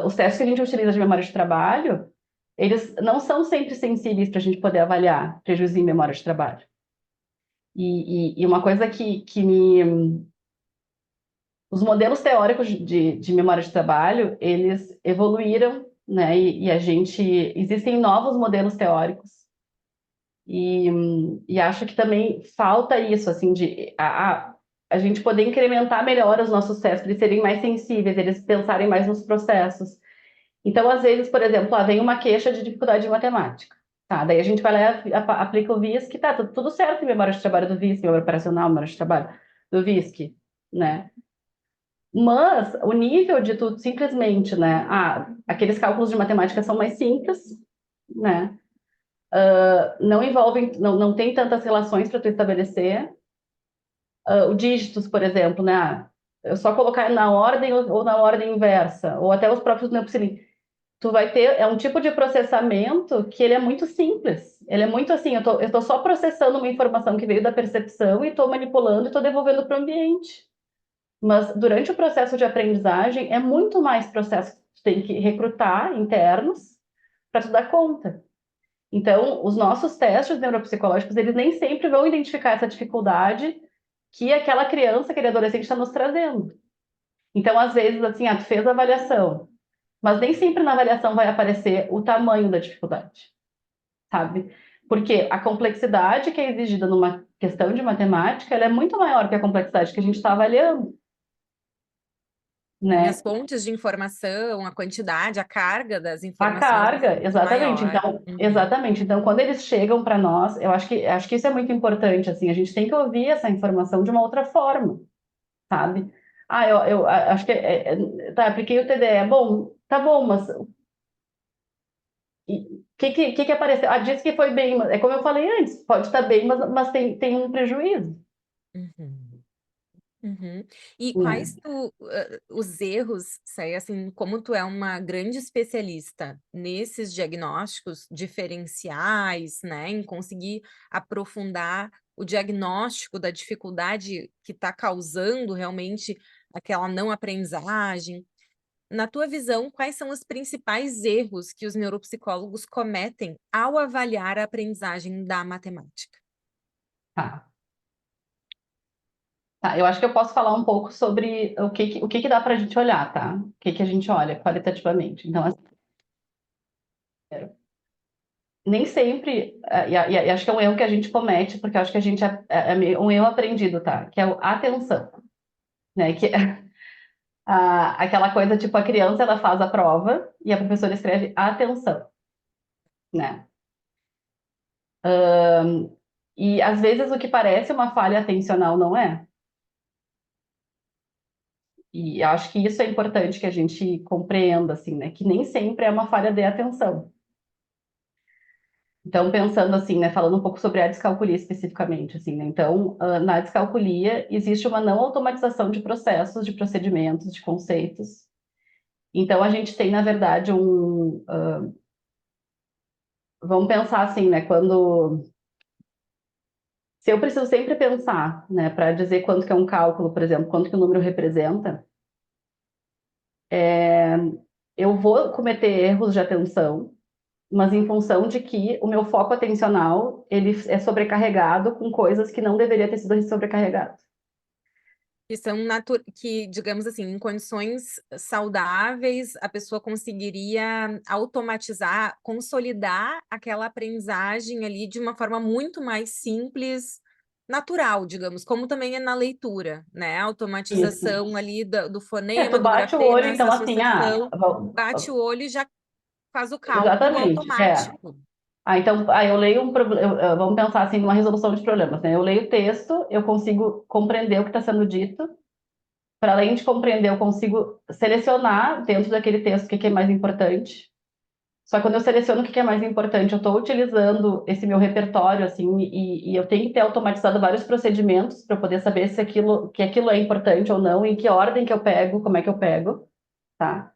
Speaker 2: Os testes que a gente utiliza de memória de trabalho, eles não são sempre sensíveis para a gente poder avaliar prejuízo em memória de trabalho. E uma coisa que me os modelos teóricos de memória de trabalho, eles evoluíram, né? E a gente existem novos modelos teóricos e, e acho que também falta isso, assim, de a gente poder incrementar melhor os nossos testes, eles serem mais sensíveis, eles pensarem mais nos processos. Então, às vezes, por exemplo, vem uma queixa de dificuldade de matemática. Tá, daí a gente vai lá e aplica o VISC, tá, tudo certo em memória de trabalho do VISC, memória operacional, memória de trabalho do VISC, né? Mas o nível de tu simplesmente, né? Aqueles cálculos de matemática são mais simples, né? Não envolvem, não tem tantas relações para tu estabelecer. O dígitos, por exemplo, né? Eu só colocar na ordem ou na ordem inversa, ou até os próprios Neupsilin. Tu vai ter, é um tipo de processamento que ele é muito simples. Ele é muito assim, eu tô só processando uma informação que veio da percepção e estou manipulando e estou devolvendo para o ambiente. Mas durante o processo de aprendizagem é muito mais processo que tu tem que recrutar internos para tu dar conta. Então, os nossos testes neuropsicológicos, eles nem sempre vão identificar essa dificuldade que aquela criança, aquele adolescente está nos trazendo. Então, às vezes, assim, tu fez a avaliação, mas nem sempre na avaliação vai aparecer o tamanho da dificuldade, sabe? Porque a complexidade que é exigida numa questão de matemática, ela é muito maior que a complexidade que a gente está avaliando,
Speaker 1: Sim, as
Speaker 2: né?
Speaker 1: fontes de informação, a quantidade, a carga das
Speaker 2: A
Speaker 1: informações vai ser
Speaker 2: carga,
Speaker 1: muito
Speaker 2: exatamente.
Speaker 1: maior.
Speaker 2: Então,
Speaker 1: Uhum.
Speaker 2: exatamente. Então, quando eles chegam para nós, eu acho que isso é muito importante, assim, a gente tem que ouvir essa informação de uma outra forma, sabe? Eu acho que tá, apliquei o TDE. Bom, tá bom, mas o que apareceu? Ah, disse que foi bem, é como eu falei antes, pode estar bem, mas tem um prejuízo,
Speaker 1: Uhum. Uhum. E
Speaker 2: né?
Speaker 1: quais os erros, sei, assim, como tu é uma grande especialista nesses diagnósticos diferenciais, né, em conseguir aprofundar o diagnóstico da dificuldade que está causando realmente aquela não aprendizagem, na tua visão, quais são os principais erros que os neuropsicólogos cometem ao avaliar a aprendizagem da matemática?
Speaker 2: Tá. Tá, eu acho que eu posso falar um pouco sobre o que dá para a gente olhar, tá? O que a gente olha qualitativamente. Então, assim, nem sempre, e acho que é um erro que a gente comete, porque eu acho que a gente é um erro aprendido, tá? Que é a atenção, né? Que aquela coisa, tipo, a criança, ela faz a prova e a professora escreve atenção, né? E às vezes o que parece uma falha atencional não é. E eu acho que isso é importante que a gente compreenda, assim, né? Que nem sempre é uma falha de atenção. Então, pensando assim, né, falando um pouco sobre a descalculia especificamente, assim, né? Então, na descalculia existe uma não automatização de processos, de procedimentos, de conceitos. Então, a gente tem, na verdade, vamos pensar assim, né? Se eu preciso sempre pensar, né, para dizer quanto que é um cálculo, por exemplo, quanto que o número representa, eu vou cometer erros de atenção, mas em função de que o meu foco atencional ele é sobrecarregado com coisas que não deveria ter sido sobrecarregado.
Speaker 1: Que, digamos assim, em condições saudáveis, a pessoa conseguiria automatizar, consolidar aquela aprendizagem ali de uma forma muito mais simples, natural, digamos, como também é na leitura, né? A
Speaker 2: Isso.
Speaker 1: automatização ali do
Speaker 2: Tu
Speaker 1: fonema, do
Speaker 2: bate o olho,
Speaker 1: grafema,
Speaker 2: então
Speaker 1: essa
Speaker 2: assim,
Speaker 1: associação, bate o olho e já faz o cálculo
Speaker 2: exatamente,
Speaker 1: automático.
Speaker 2: então, eu leio um problema, vamos pensar assim, numa resolução de problemas, né? Eu leio o texto, eu consigo compreender o que está sendo dito, para além de compreender, eu consigo selecionar dentro daquele texto o que que é mais importante. Só que quando eu seleciono o que que é mais importante, eu estou utilizando esse meu repertório, assim, e eu tenho que ter automatizado vários procedimentos para poder saber se aquilo é importante ou não, em que ordem que eu pego, como é que eu pego, tá?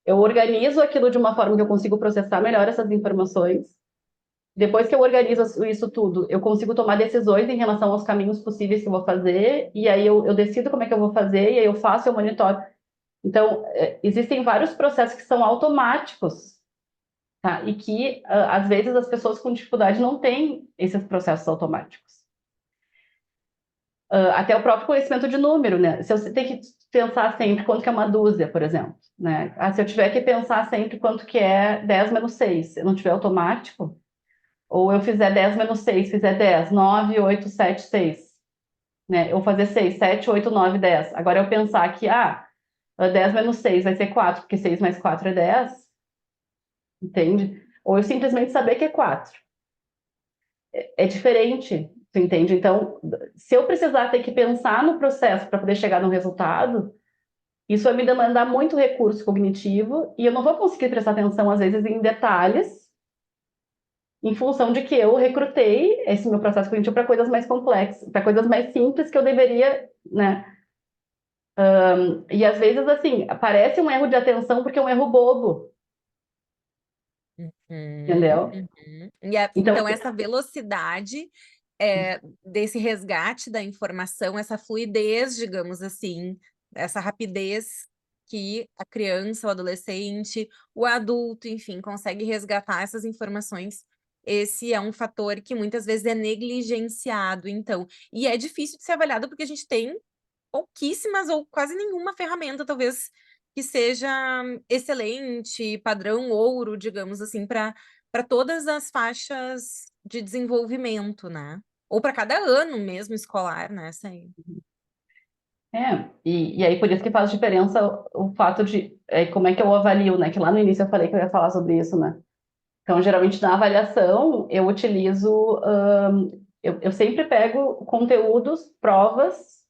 Speaker 2: Eu organizo aquilo de uma forma que eu consigo processar melhor essas informações. Depois que eu organizo isso tudo, eu consigo tomar decisões em relação aos caminhos possíveis que eu vou fazer, e aí eu decido como é que eu vou fazer, e aí eu faço, eu monitoro. Então, existem vários processos que são automáticos, tá? E que, às vezes, as pessoas com dificuldade não têm esses processos automáticos. Até o próprio conhecimento de número, né? Se eu tenho que pensar sempre quanto que é uma dúzia, por exemplo, né? Se eu tiver que pensar sempre quanto que é 10 menos 6, se não tiver automático, ou eu fizer 10 menos 6, fizer 10, 9, 8, 7, 6, né? Eu fazer 6, 7, 8, 9, 10. Agora eu pensar que, 10 menos 6 vai ser 4, porque 6 mais 4 é 10, entende? Ou eu simplesmente saber que é 4. É diferente, tu entende? Então, se eu precisar ter que pensar no processo para poder chegar no resultado, isso vai me demandar muito recurso cognitivo e eu não vou conseguir prestar atenção, às vezes, em detalhes, em função de que eu recrutei esse meu processo cognitivo para coisas mais complexas, para coisas mais simples que eu deveria, né? E às vezes, assim, parece um erro de atenção porque é um erro bobo,
Speaker 1: Uhum,
Speaker 2: entendeu?
Speaker 1: uhum.
Speaker 2: Então,
Speaker 1: Então, essa velocidade desse resgate da informação, essa fluidez, digamos assim, essa rapidez que a criança, o adolescente, o adulto, enfim, consegue resgatar essas informações. Esse é um fator que muitas vezes é negligenciado, então, e é difícil de ser avaliado porque a gente tem pouquíssimas ou quase nenhuma ferramenta, talvez, que seja excelente, padrão ouro, digamos assim, para todas as faixas de desenvolvimento, né? Ou para cada ano mesmo escolar, né?
Speaker 2: e aí por isso que faz diferença o fato de como é que eu avalio, né? Que lá no início eu falei que eu ia falar sobre isso, né? Então, geralmente na avaliação eu utilizo, eu sempre pego conteúdos, provas,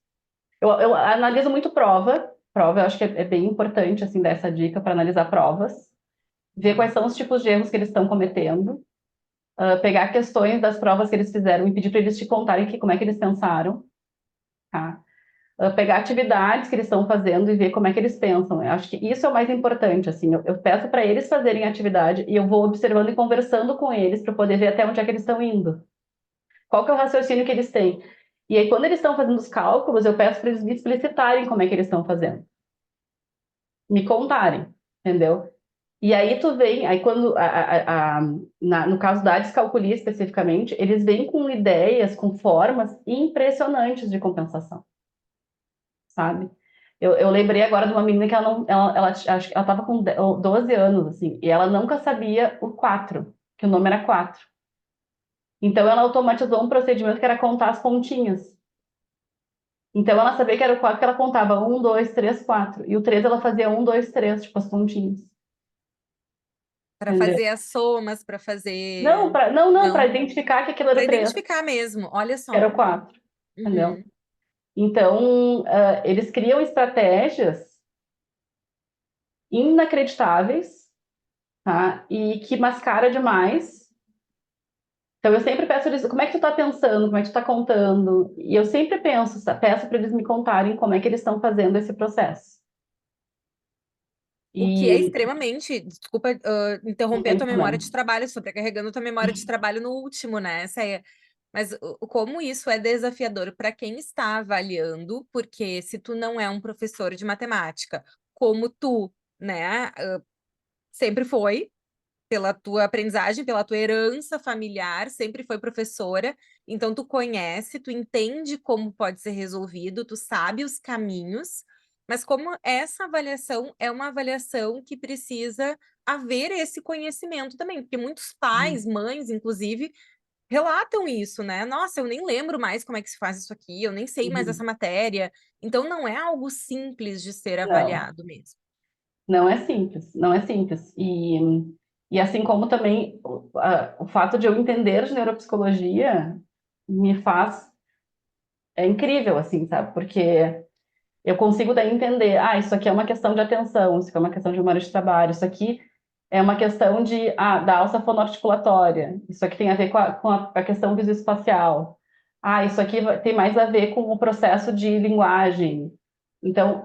Speaker 2: eu analiso muito prova eu acho que é bem importante, assim, dar essa dica para analisar provas, ver quais são os tipos de erros que eles estão cometendo, pegar questões das provas que eles fizeram e pedir para eles te contarem como é que eles pensaram, tá? Pegar atividades que eles estão fazendo e ver como é que eles pensam. Eu acho que isso é o mais importante, assim, eu peço para eles fazerem atividade e eu vou observando e conversando com eles para poder ver até onde é que eles estão indo. Qual que é o raciocínio que eles têm? E aí, quando eles estão fazendo os cálculos, eu peço para eles me explicitarem como é que eles estão fazendo. me contarem, entendeu? E aí tu vem, aí quando, no caso da descalculia especificamente, eles vêm com ideias, com formas impressionantes de compensação, sabe? Eu lembrei agora de uma menina que ela não, acho que ela estava com 12 anos, assim, e ela nunca sabia o 4, que o nome era 4. Então ela automatizou um procedimento que era contar as pontinhas. Então ela sabia que era o 4 que ela contava um, 2, 3, 4. E o 3 ela fazia um, 2, 3, tipo as pontinhas.
Speaker 1: Para
Speaker 2: Entendeu?
Speaker 1: fazer as somas, para
Speaker 2: Não,
Speaker 1: fazer.
Speaker 2: para
Speaker 1: Não,
Speaker 2: identificar que aquilo era
Speaker 1: para
Speaker 2: o 3,
Speaker 1: identificar mesmo. Olha
Speaker 2: que era
Speaker 1: só.
Speaker 2: o 4. Entendeu?
Speaker 1: Uhum.
Speaker 2: Então, eles criam estratégias inacreditáveis, tá? E que mascara demais. Então, eu sempre peço eles, como é que tu tá pensando, como é que tu tá contando? E eu sempre peço para eles me contarem como é que eles estão fazendo esse processo.
Speaker 1: O que é
Speaker 2: E
Speaker 1: extremamente, desculpa,
Speaker 2: não
Speaker 1: interromper a
Speaker 2: tem
Speaker 1: tua memória
Speaker 2: problema.
Speaker 1: de trabalho, sobrecarregando tua memória de trabalho no último, né? Mas como isso é desafiador para quem está avaliando, porque se tu não é um professor de matemática, como tu, né, sempre foi, pela tua aprendizagem, pela tua herança familiar, sempre foi professora, então tu conhece, tu entende como pode ser resolvido, tu sabe os caminhos, mas como essa avaliação é uma avaliação que precisa haver esse conhecimento também, porque muitos pais, mães, inclusive, relatam isso, né? Nossa, eu nem lembro mais como é que se faz isso aqui, eu nem sei mais essa
Speaker 2: Uhum.
Speaker 1: matéria. Então não é algo simples de ser
Speaker 2: Não,
Speaker 1: avaliado mesmo.
Speaker 2: não é simples, não é simples. E assim como também o fato de eu entender de neuropsicologia me faz, é incrível, assim, sabe? Porque eu consigo daí entender, isso aqui é uma questão de atenção, isso aqui é uma questão de memória de trabalho, isso aqui é uma questão da alça fonoarticulatória, isso aqui tem a ver com a questão visoespacial. Isso aqui tem mais a ver com o processo de linguagem. Então,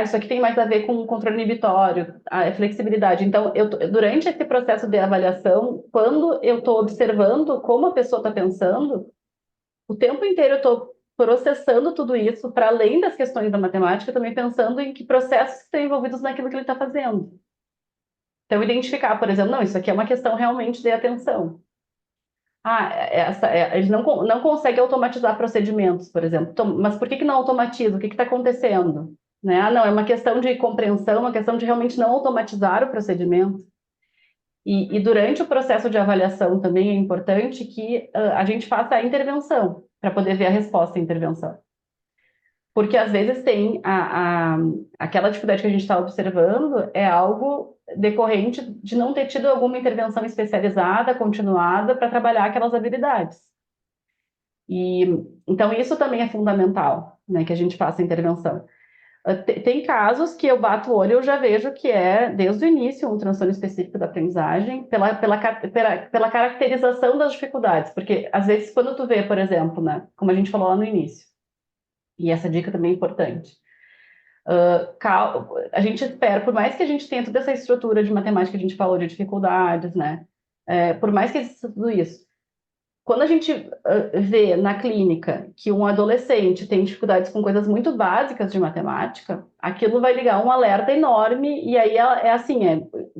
Speaker 2: isso aqui tem mais a ver com o controle inibitório, a flexibilidade. Então, durante esse processo de avaliação, quando eu estou observando como a pessoa está pensando, o tempo inteiro eu estou processando tudo isso, para além das questões da matemática, também pensando em que processos estão envolvidos naquilo que ele está fazendo. Então, identificar, por exemplo, não, isso aqui é uma questão realmente de atenção. Eles não conseguem automatizar procedimentos, por exemplo. Então, mas por que não automatiza? O que está acontecendo? Né? Não, é uma questão de compreensão, uma questão de realmente não automatizar o procedimento. E durante o processo de avaliação também é importante que a gente faça a intervenção, para poder ver a resposta à intervenção. Porque às vezes tem aquela dificuldade que a gente está observando é algo decorrente de não ter tido alguma intervenção especializada, continuada, para trabalhar aquelas habilidades. E então isso também é fundamental, né, que a gente faça a intervenção. Tem casos que eu bato o olho e eu já vejo que é, desde o início, um transtorno específico da aprendizagem, pela caracterização das dificuldades. Porque, às vezes, quando tu vê, por exemplo, né, como a gente falou lá no início, e essa dica também é importante, a gente espera, por mais que a gente tenha toda essa estrutura de matemática que a gente falou, de dificuldades, né, por mais que exista tudo isso, quando a gente vê na clínica que um adolescente tem dificuldades com coisas muito básicas de matemática, aquilo vai ligar um alerta enorme e aí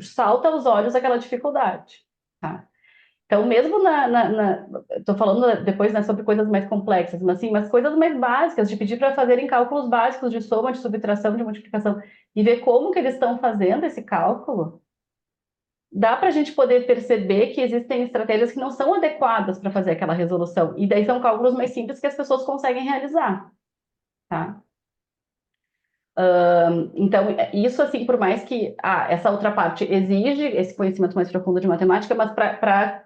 Speaker 2: salta aos olhos aquela dificuldade, tá? Então, mesmo tô falando depois, né, sobre coisas mais complexas, mas coisas mais básicas, de pedir para fazerem cálculos básicos de soma, de subtração, de multiplicação, e ver como que eles estão fazendo esse cálculo, dá para a gente poder perceber que existem estratégias que não são adequadas para fazer aquela resolução. E daí são cálculos mais simples que as pessoas conseguem realizar, tá? Então, isso assim, por mais que essa outra parte exige esse conhecimento mais profundo de matemática, mas para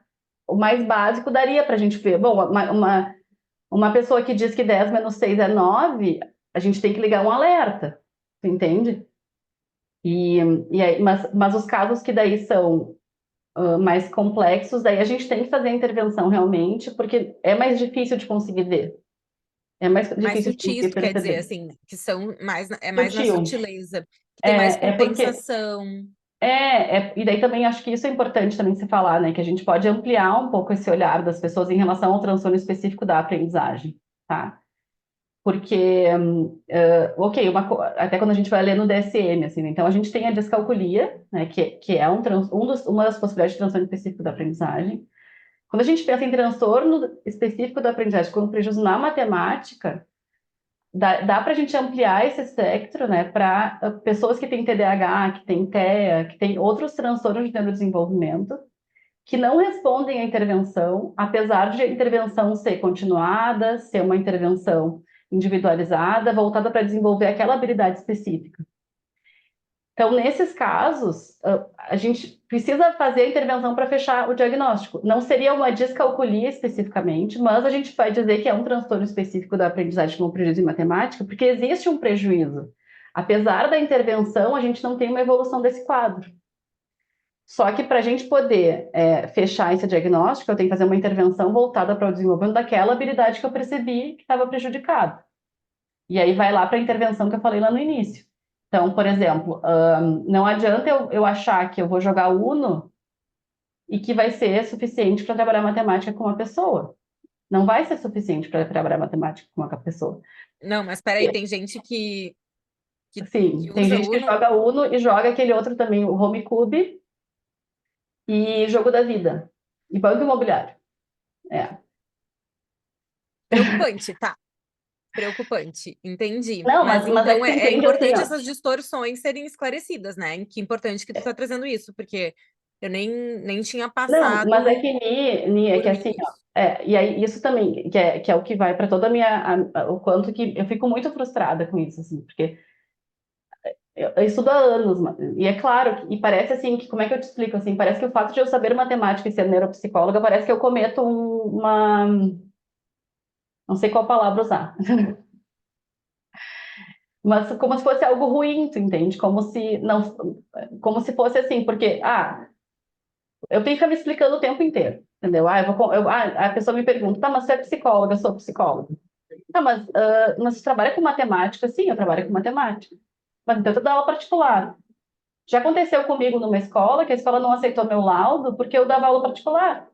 Speaker 2: o mais básico daria para a gente ver. Bom, uma pessoa que diz que 10 menos 6 é 9, a gente tem que ligar um alerta, entende? E, mas os casos que daí são mais complexos, daí a gente tem que fazer a intervenção realmente, porque é mais difícil de conseguir ver, é mais
Speaker 1: Mais
Speaker 2: difícil de
Speaker 1: sutis,
Speaker 2: conseguir
Speaker 1: tu quer dizer,
Speaker 2: perceber.
Speaker 1: assim, que são mais na
Speaker 2: Sutil.
Speaker 1: sutileza, que tem mais
Speaker 2: É porque
Speaker 1: compensação.
Speaker 2: e daí também acho que isso é importante também se falar, né? Que a gente pode ampliar um pouco esse olhar das pessoas em relação ao transtorno específico da aprendizagem, tá? Porque, ok, até quando a gente vai ler no DSM, assim, né? Então a gente tem a descalculia, né, que é uma das possibilidades de transtorno específico da aprendizagem. Quando a gente pensa em transtorno específico da aprendizagem com prejuízo na matemática, dá para a gente ampliar esse espectro, né, para pessoas que têm TDAH, que têm TEA, que têm outros transtornos de neurodesenvolvimento, que não respondem à intervenção, apesar de a intervenção ser continuada, ser uma intervenção individualizada, voltada para desenvolver aquela habilidade específica. Então, nesses casos, a gente precisa fazer a intervenção para fechar o diagnóstico. Não seria uma descalculia especificamente, mas a gente vai dizer que é um transtorno específico da aprendizagem com prejuízo em matemática, porque existe um prejuízo. Apesar da intervenção, a gente não tem uma evolução desse quadro. Só que para a gente poder fechar esse diagnóstico, eu tenho que fazer uma intervenção voltada para o desenvolvimento daquela habilidade que eu percebi que estava prejudicada. E aí vai lá para a intervenção que eu falei lá no início. Então, por exemplo, não adianta eu achar que eu vou jogar Uno e que vai ser suficiente para trabalhar matemática com uma pessoa. Não vai ser suficiente para trabalhar matemática com uma pessoa.
Speaker 1: Não, mas peraí, tem gente que
Speaker 2: Sim, tem
Speaker 1: usa
Speaker 2: gente que
Speaker 1: Uno.
Speaker 2: joga Uno e joga aquele outro também, o Home Cube e Jogo da Vida. E Banco Imobiliário. É.
Speaker 1: Preocupante, tá? Preocupante, entendi.
Speaker 2: Não,
Speaker 1: Mas
Speaker 2: mas é
Speaker 1: então
Speaker 2: que tu
Speaker 1: é
Speaker 2: entende assim,
Speaker 1: importante
Speaker 2: ó.
Speaker 1: essas distorções serem esclarecidas, né? Que importante que tu tá trazendo isso, porque eu nem tinha
Speaker 2: Não, mas é
Speaker 1: passado
Speaker 2: que é
Speaker 1: por
Speaker 2: que
Speaker 1: mim
Speaker 2: assim, ó,
Speaker 1: isso.
Speaker 2: e aí isso também, que é o que vai para toda a o quanto que eu fico muito frustrada com isso, assim, porque eu estudo há anos, e é claro, e parece assim, que como é que eu te explico, assim, parece que o fato de eu saber matemática e ser neuropsicóloga, parece que eu cometo não sei qual palavra usar, mas como se fosse algo ruim, tu entende? Como se fosse assim, porque, eu tenho que ficar me explicando o tempo inteiro, entendeu? A pessoa me pergunta, tá, mas você é psicóloga? Eu sou psicóloga. Tá, mas você trabalha com matemática? Sim, eu trabalho com matemática. Mas então eu dou aula particular. Já aconteceu comigo numa escola, que a escola não aceitou meu laudo porque eu dava aula particular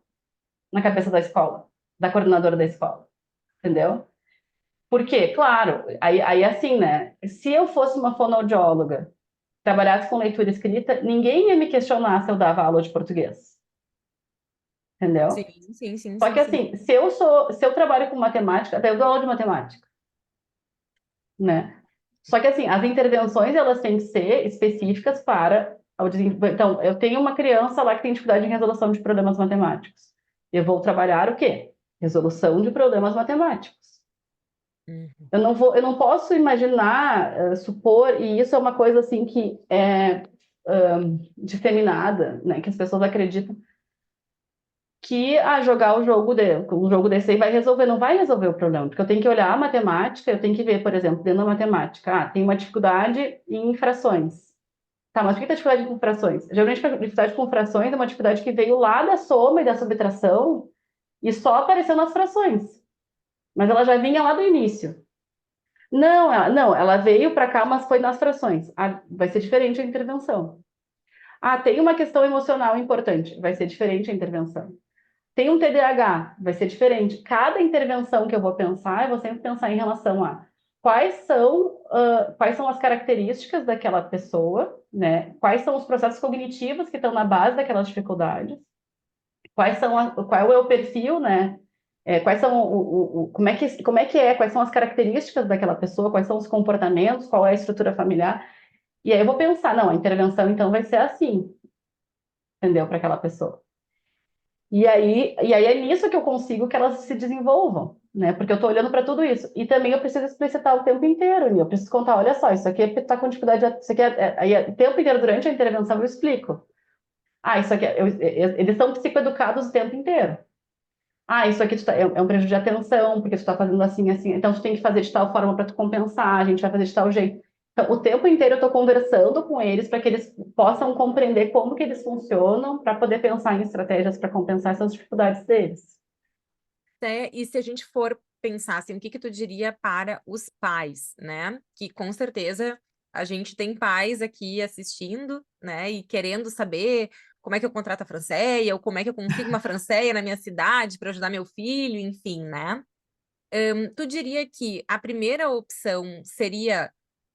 Speaker 2: na cabeça da escola, da coordenadora da escola, entendeu? Por quê? Claro, aí assim, né? Se eu fosse uma fonoaudióloga, trabalhasse com leitura escrita, ninguém ia me questionar se eu dava aula de português,
Speaker 1: Sim,
Speaker 2: entendeu?
Speaker 1: sim, sim,
Speaker 2: Só
Speaker 1: sim,
Speaker 2: que
Speaker 1: sim.
Speaker 2: assim, se eu trabalho com matemática, até eu dou aula de matemática, né? Só que assim, as intervenções elas têm que ser específicas para o desenvolvimento. Então, eu tenho uma criança lá que tem dificuldade em resolução de problemas matemáticos. Eu vou trabalhar o quê? Resolução de problemas matemáticos.
Speaker 1: Uhum.
Speaker 2: Eu não posso imaginar, supor, e isso é uma coisa assim que é disseminada, né? Que as pessoas acreditam que jogar um jogo desse aí vai resolver, não vai resolver o problema, porque eu tenho que olhar a matemática, eu tenho que ver, por exemplo, dentro da matemática, tem uma dificuldade em frações. Tá, mas por que tem dificuldade com frações? Geralmente a dificuldade com frações é uma dificuldade que veio lá da soma e da subtração e só apareceu nas frações. Mas ela já vinha lá do início. Não, ela veio para cá, mas foi nas frações. Vai ser diferente a intervenção. Tem uma questão emocional importante, vai ser diferente a intervenção. Tem um TDAH, vai ser diferente. Cada intervenção que eu vou pensar, eu vou sempre pensar em relação a quais são as características daquela pessoa, né? Quais são os processos cognitivos que estão na base daquelas dificuldades, qual é o perfil, né? Quais são quais são as características daquela pessoa, quais são os comportamentos, qual é a estrutura familiar. E aí eu vou pensar, não, a intervenção então vai ser assim, entendeu? Para aquela pessoa. E aí é nisso que eu consigo que elas se desenvolvam, né? Porque eu estou olhando para tudo isso. E também eu preciso explicitar o tempo inteiro, né? Eu preciso contar, olha só, isso aqui está com dificuldade, isso aqui o tempo inteiro durante a intervenção eu explico. Isso aqui, eles são psicoeducados o tempo inteiro. Isso aqui é um prejuízo de atenção, porque tu está fazendo assim, assim. Então, tu tem que fazer de tal forma para tu compensar, a gente vai fazer de tal jeito. Então, o tempo inteiro eu estou conversando com eles para que eles possam compreender como que eles funcionam, para poder pensar em estratégias para compensar essas dificuldades deles.
Speaker 1: E se a gente for pensar assim, o que tu diria para os pais, né? Que com certeza a gente tem pais aqui assistindo, né? E querendo saber como é que eu contrato a Franceia, ou como é que eu consigo uma Franceia na minha cidade para ajudar meu filho, enfim, né? Tu diria que a primeira opção seria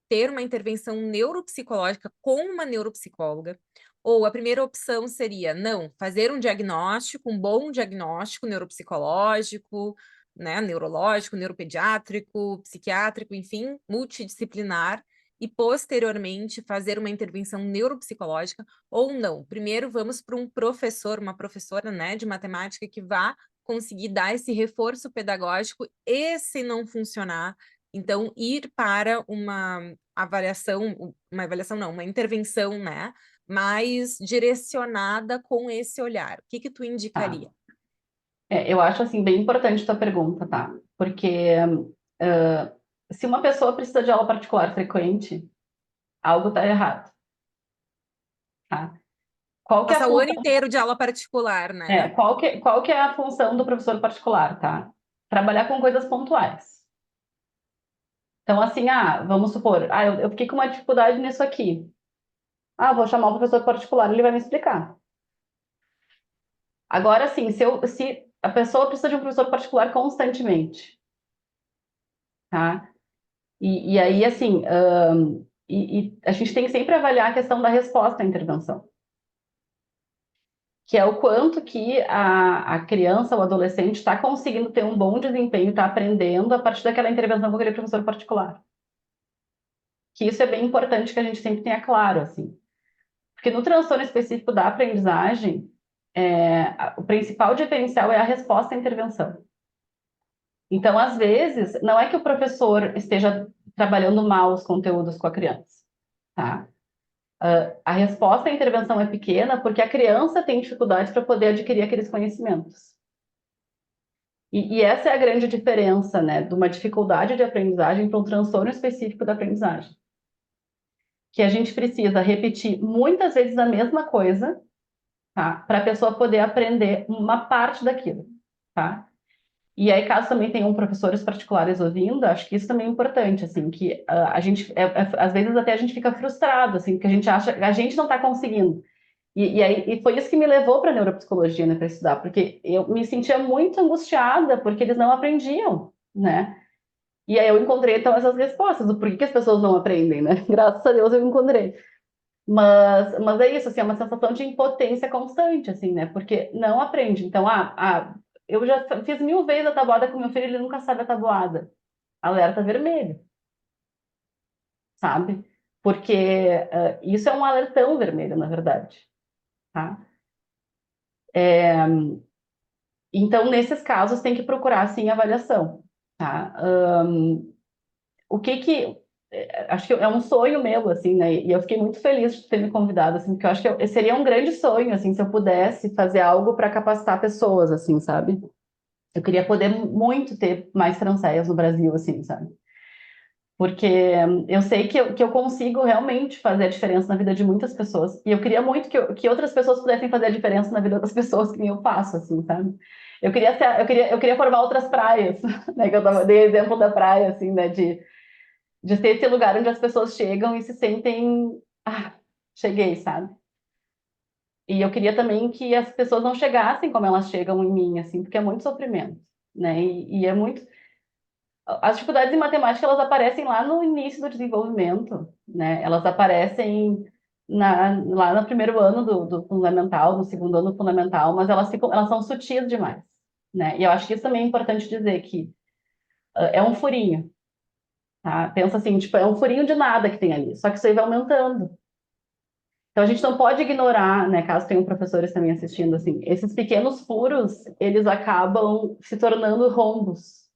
Speaker 1: ter uma intervenção neuropsicológica com uma neuropsicóloga, ou a primeira opção seria, não, fazer um diagnóstico, um bom diagnóstico neuropsicológico, né, neurológico, neuropediátrico, psiquiátrico, enfim, multidisciplinar, e posteriormente fazer uma intervenção neuropsicológica, ou não. Primeiro vamos para um professor, uma professora, né, de matemática que vá conseguir dar esse reforço pedagógico, e se não funcionar, então ir para uma avaliação não, uma intervenção, né, mais direcionada com esse olhar. O que que tu
Speaker 2: Tá.
Speaker 1: indicaria?
Speaker 2: Eu acho, assim, bem importante tua pergunta, tá? Porque ah, se uma pessoa precisa de aula particular frequente, algo tá errado, tá? Qual que é a
Speaker 1: Passar o ano
Speaker 2: função,
Speaker 1: inteiro de aula particular, né?
Speaker 2: qual que é a função do professor particular, tá? Trabalhar com coisas pontuais. Então, assim, vamos supor, eu fiquei com uma dificuldade nisso aqui. Vou chamar o professor particular, ele vai me explicar. Agora, sim, se a pessoa precisa de um professor particular constantemente, tá? E aí, assim, e a gente tem que sempre avaliar a questão da resposta à intervenção, que é o quanto que a criança ou adolescente está conseguindo ter um bom desempenho, está aprendendo a partir daquela intervenção com aquele professor particular. Que isso é bem importante que a gente sempre tenha claro, assim. Porque no transtorno específico da aprendizagem, o principal diferencial é a resposta à intervenção. Então, às vezes, não é que o professor esteja trabalhando mal os conteúdos com a criança, tá? A resposta à intervenção é pequena porque a criança tem dificuldade para poder adquirir aqueles conhecimentos. E essa é a grande diferença, né, de uma dificuldade de aprendizagem para um transtorno específico da aprendizagem. Que a gente precisa repetir muitas vezes a mesma coisa, tá? Para a pessoa poder aprender uma parte daquilo, tá? E aí, caso também tenham professores particulares ouvindo, acho que isso também é importante, assim, que a gente, às vezes até a gente fica frustrado, assim, porque a gente acha que a gente não está conseguindo. E foi isso que me levou para a neuropsicologia, né, para estudar, porque eu me sentia muito angustiada, porque eles não aprendiam, né? E aí eu encontrei, então, essas respostas do porquê que as pessoas não aprendem, né? Graças a Deus eu encontrei. Mas é isso, assim, é uma sensação de impotência constante, assim, né? Porque não aprende. Então, eu já fiz 1000 vezes a tabuada com meu filho, ele nunca sabe a tabuada. Alerta vermelho, sabe? Porque isso é um alertão vermelho, na verdade, tá? Então, nesses casos, tem que procurar, sim, avaliação, tá? O que que... Acho que é um sonho meu, assim, né? E eu fiquei muito feliz de ter me convidado, assim, porque eu acho que seria um grande sonho, assim, se eu pudesse fazer algo para capacitar pessoas, assim, sabe? Eu queria poder muito ter mais transeias no Brasil, assim, sabe? Porque eu sei que eu consigo realmente fazer a diferença na vida de muitas pessoas. E eu queria muito que outras pessoas pudessem fazer a diferença na vida das pessoas que nem eu faço, assim, sabe? Eu queria formar outras praias, né? Que dei exemplo da praia, assim, né? De ser esse lugar onde as pessoas chegam e se sentem, cheguei, sabe? E eu queria também que as pessoas não chegassem como elas chegam em mim, assim, porque é muito sofrimento, né? E é muito... As dificuldades em matemática, elas aparecem lá no início do desenvolvimento, né? Elas aparecem lá no primeiro ano do fundamental, no segundo ano do fundamental, mas elas são sutis demais, né? E eu acho que isso também é importante dizer que é um furinho, tá? Pensa assim, tipo, é um furinho de nada que tem ali, só que isso aí vai aumentando. Então a gente não pode ignorar, né, caso tenham professores também assistindo, assim, esses pequenos furos, eles acabam se tornando rombos.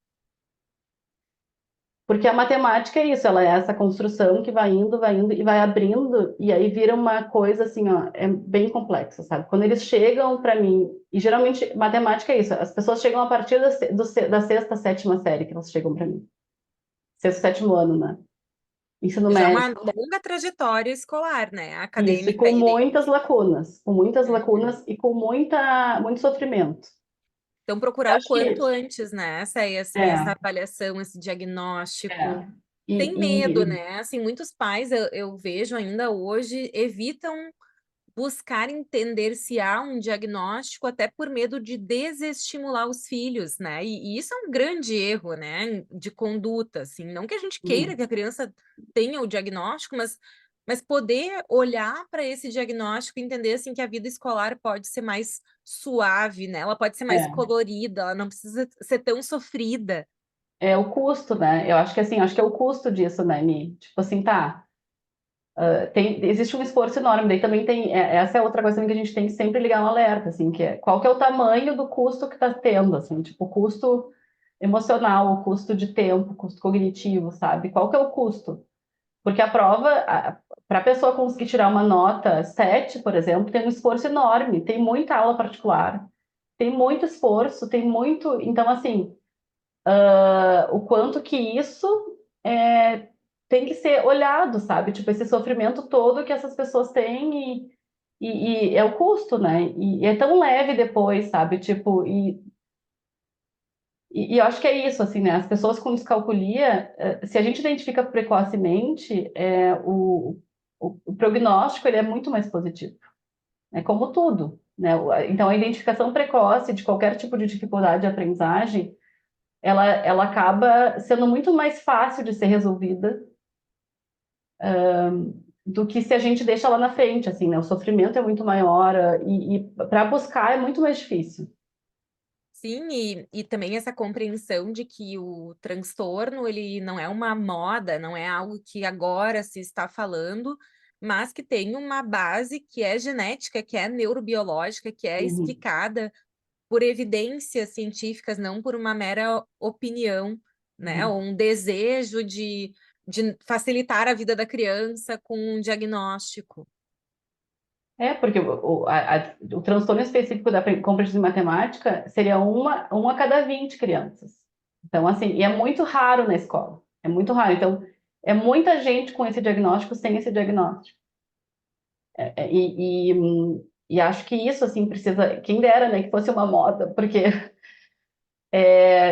Speaker 2: Porque a matemática é isso, ela é essa construção que vai indo e vai abrindo, e aí vira uma coisa assim, ó, é bem complexa, sabe? Quando eles chegam para mim, e geralmente matemática é isso, as pessoas chegam a partir da sexta, sétima série que elas chegam para mim. Sexto, sétimo ano, né? Ensino
Speaker 1: Já
Speaker 2: médio.
Speaker 1: uma longa trajetória escolar, né?
Speaker 2: Isso, e
Speaker 1: Acadêmica aí deles.
Speaker 2: com muitas
Speaker 1: Uhum.
Speaker 2: lacunas e com muito sofrimento.
Speaker 1: Então,
Speaker 2: Eu
Speaker 1: procurar o
Speaker 2: acho que
Speaker 1: quanto antes, né? Essa
Speaker 2: é,
Speaker 1: avaliação, esse diagnóstico.
Speaker 2: é.
Speaker 1: Sem medo,
Speaker 2: E
Speaker 1: né? Assim, muitos pais eu vejo ainda hoje evitam buscar entender se há um diagnóstico, até por medo de desestimular os filhos, né? E isso é um grande erro, né? De conduta, assim. Não que a gente queira
Speaker 2: Uhum.
Speaker 1: que a criança tenha o diagnóstico, mas poder olhar para esse diagnóstico e entender, assim, que a vida escolar pode ser mais suave, né? Ela pode ser mais
Speaker 2: É,
Speaker 1: colorida, ela não precisa ser tão sofrida.
Speaker 2: é o custo, né? Eu acho que assim, acho que é o custo disso, né, Mi? Tipo assim, tá. Existe um esforço enorme, daí também tem, essa é outra coisa também que a gente tem que sempre ligar um alerta, assim, que é qual que é o tamanho do custo que está tendo, assim, tipo, o custo emocional, o custo de tempo, o custo cognitivo, sabe? Qual que é o custo? Porque a prova, para a pessoa conseguir tirar uma nota 7, por exemplo, tem um esforço enorme, tem muita aula particular, tem muito esforço, tem muito. Então, assim, o quanto que isso é, tem que ser olhado, sabe? Tipo, esse sofrimento todo que essas pessoas têm e é o custo, né? E é tão leve depois, sabe? Tipo, e eu acho que é isso, assim, né? As pessoas com descalculia, se a gente identifica precocemente, o prognóstico ele é muito mais positivo, né? Como tudo, né? Então, a identificação precoce de qualquer tipo de dificuldade de aprendizagem, ela acaba sendo muito mais fácil de ser resolvida do que se a gente deixa lá na frente, assim, né? O sofrimento é muito maior e para buscar é muito mais difícil.
Speaker 1: Sim, e também essa compreensão de que o transtorno, ele não é uma moda, não é algo que agora se está falando, mas que tem uma base que é genética, que é neurobiológica, que é
Speaker 2: Uhum,
Speaker 1: explicada por evidências científicas, não por uma mera opinião, né? Ou
Speaker 2: uhum.
Speaker 1: um desejo de facilitar a vida da criança com um diagnóstico.
Speaker 2: Porque o transtorno específico da compreensão de matemática seria uma a cada 20 crianças. Então, assim, e é muito raro na escola. É muito raro. Então, é muita gente com esse diagnóstico sem esse diagnóstico. E acho que isso, assim, precisa... Quem dera, né, que fosse uma moda, porque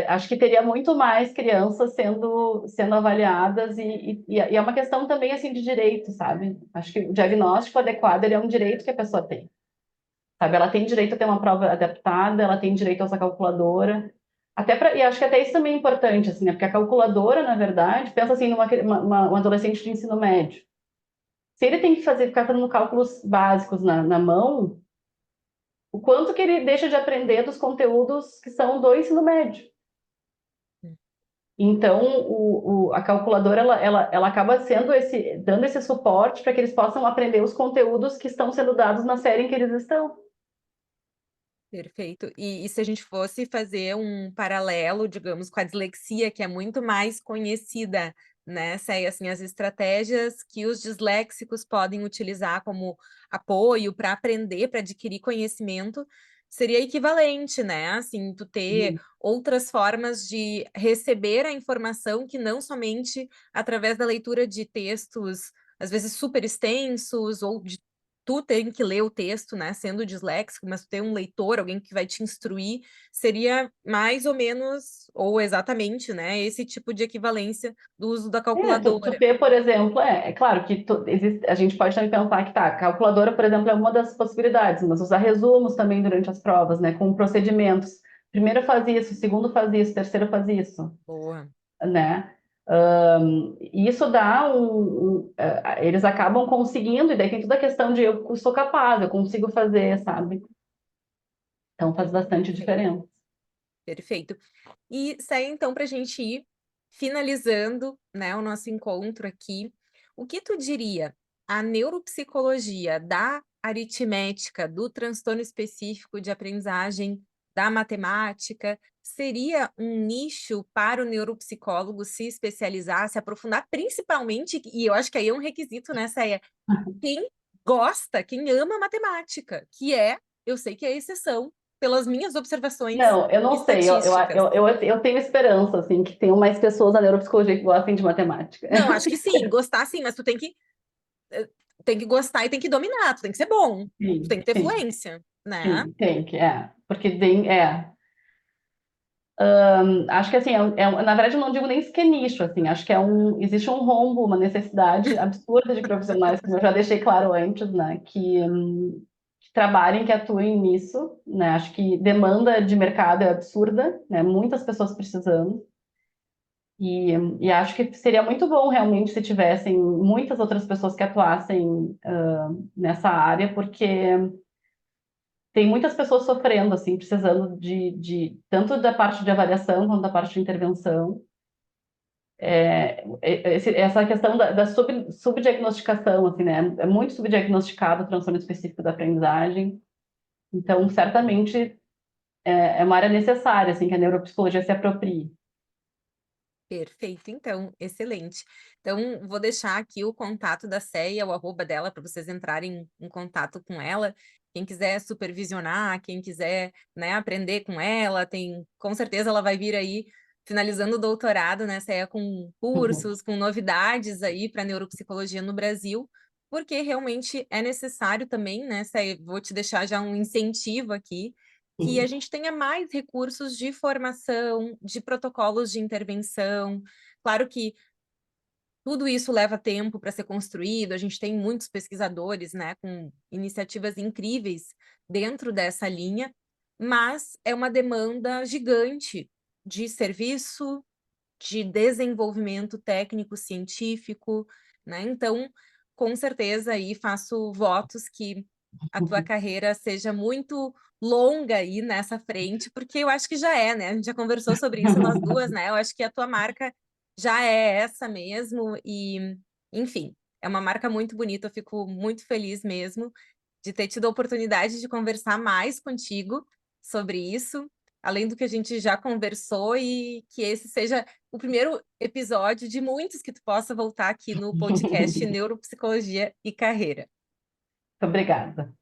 Speaker 2: acho que teria muito mais crianças sendo avaliadas e é uma questão também, assim, de direito, sabe? Acho que o diagnóstico adequado, ele é um direito que a pessoa tem. Sabe? Ela tem direito a ter uma prova adaptada, ela tem direito a usar calculadora. E acho que até isso também é importante, assim, né? Porque a calculadora, na verdade, pensa assim, um adolescente de ensino médio. Se ele tem que ficar fazendo cálculos básicos na mão, o quanto que ele deixa de aprender dos conteúdos que são do ensino médio. Então, a calculadora, ela acaba dando esse suporte para que eles possam aprender os conteúdos que estão sendo dados na série em que eles estão.
Speaker 1: Perfeito. E se a gente fosse fazer um paralelo, digamos, com a dislexia, que é muito mais conhecida, né, Céia, assim, as estratégias que os disléxicos podem utilizar como apoio para aprender, para adquirir conhecimento, seria equivalente, né? Assim, tu ter
Speaker 2: Uhum.
Speaker 1: outras formas de receber a informação que não somente através da leitura de textos, às vezes super extensos, ou de tu tem que ler o texto, né, sendo disléxico, mas tu tem um leitor, alguém que vai te instruir, seria mais ou menos, ou exatamente, né, esse tipo de equivalência do uso da
Speaker 2: Tu
Speaker 1: calculadora.
Speaker 2: ter, por exemplo, é claro que a gente pode também pensar que tá, a calculadora, por exemplo, é uma das possibilidades, mas usar resumos também durante as provas, né, com procedimentos. Primeiro faz isso, segundo faz isso, terceiro faz isso,
Speaker 1: Boa.
Speaker 2: né? E isso eles acabam conseguindo, e daí tem toda a questão de eu sou capaz, eu consigo fazer, sabe? Então faz bastante
Speaker 1: Perfeito,
Speaker 2: diferença.
Speaker 1: perfeito. E sai então para a gente ir finalizando, né, o nosso encontro aqui. O que tu diria? A neuropsicologia da aritmética, do transtorno específico de aprendizagem da matemática, seria um nicho para o neuropsicólogo se especializar, se aprofundar, principalmente, e eu acho que aí é um requisito, né, Céia? Quem gosta, quem ama matemática, que é, eu sei que é exceção, pelas minhas observações
Speaker 2: Não, eu não sei,
Speaker 1: estatísticas.
Speaker 2: eu tenho esperança, assim, que tenham mais pessoas da neuropsicologia que gostem de matemática.
Speaker 1: Não, acho que sim, gostar sim, mas tu eh, tem que gostar e tem que dominar, tu tem que ser bom, tu
Speaker 2: Sim,
Speaker 1: tem que ter
Speaker 2: sim,
Speaker 1: fluência, né?
Speaker 2: sim, tem que, porque Acho que assim, na verdade eu não digo nem que é nicho, assim, acho que existe um rombo, uma necessidade absurda de profissionais, como eu já deixei claro antes, né, que trabalhem, que atuem nisso, né, acho que demanda de mercado é absurda, né, muitas pessoas precisando, e acho que seria muito bom realmente se tivessem muitas outras pessoas que atuassem nessa área, porque tem muitas pessoas sofrendo, assim, precisando tanto da parte de avaliação quanto da parte de intervenção. Essa questão da subdiagnosticação, assim, né? É muito subdiagnosticado o transtorno específico da aprendizagem. Então, certamente, é uma área necessária, assim, que a neuropsicologia se aproprie.
Speaker 1: Perfeito, então, excelente. Então, vou deixar aqui o contato da Céia, o arroba dela, para vocês entrarem em contato com ela. Quem quiser supervisionar, quem quiser, né, aprender com ela, com certeza ela vai vir aí finalizando o doutorado, né, Céia, com cursos, com novidades aí para neuropsicologia no Brasil, porque realmente é necessário também, né, Céia, vou te deixar já um incentivo aqui, que a gente tenha mais recursos de formação, de protocolos de intervenção. Claro que tudo isso leva tempo para ser construído, a gente tem muitos pesquisadores, né, com iniciativas incríveis dentro dessa linha, mas é uma demanda gigante de serviço, de desenvolvimento técnico-científico, né? Então, com certeza aí faço votos que a tua carreira seja muito longa aí nessa frente, porque eu acho que já é, né? A gente já conversou sobre isso nós duas, né? Eu acho que a tua marca já é essa mesmo e, enfim, é uma marca muito bonita, eu fico muito feliz mesmo de ter tido a oportunidade de conversar mais contigo sobre isso, além do que a gente já conversou, e que esse seja o primeiro episódio de muitos que tu possa voltar aqui no podcast Neuropsicologia e Carreira.
Speaker 2: Muito obrigada.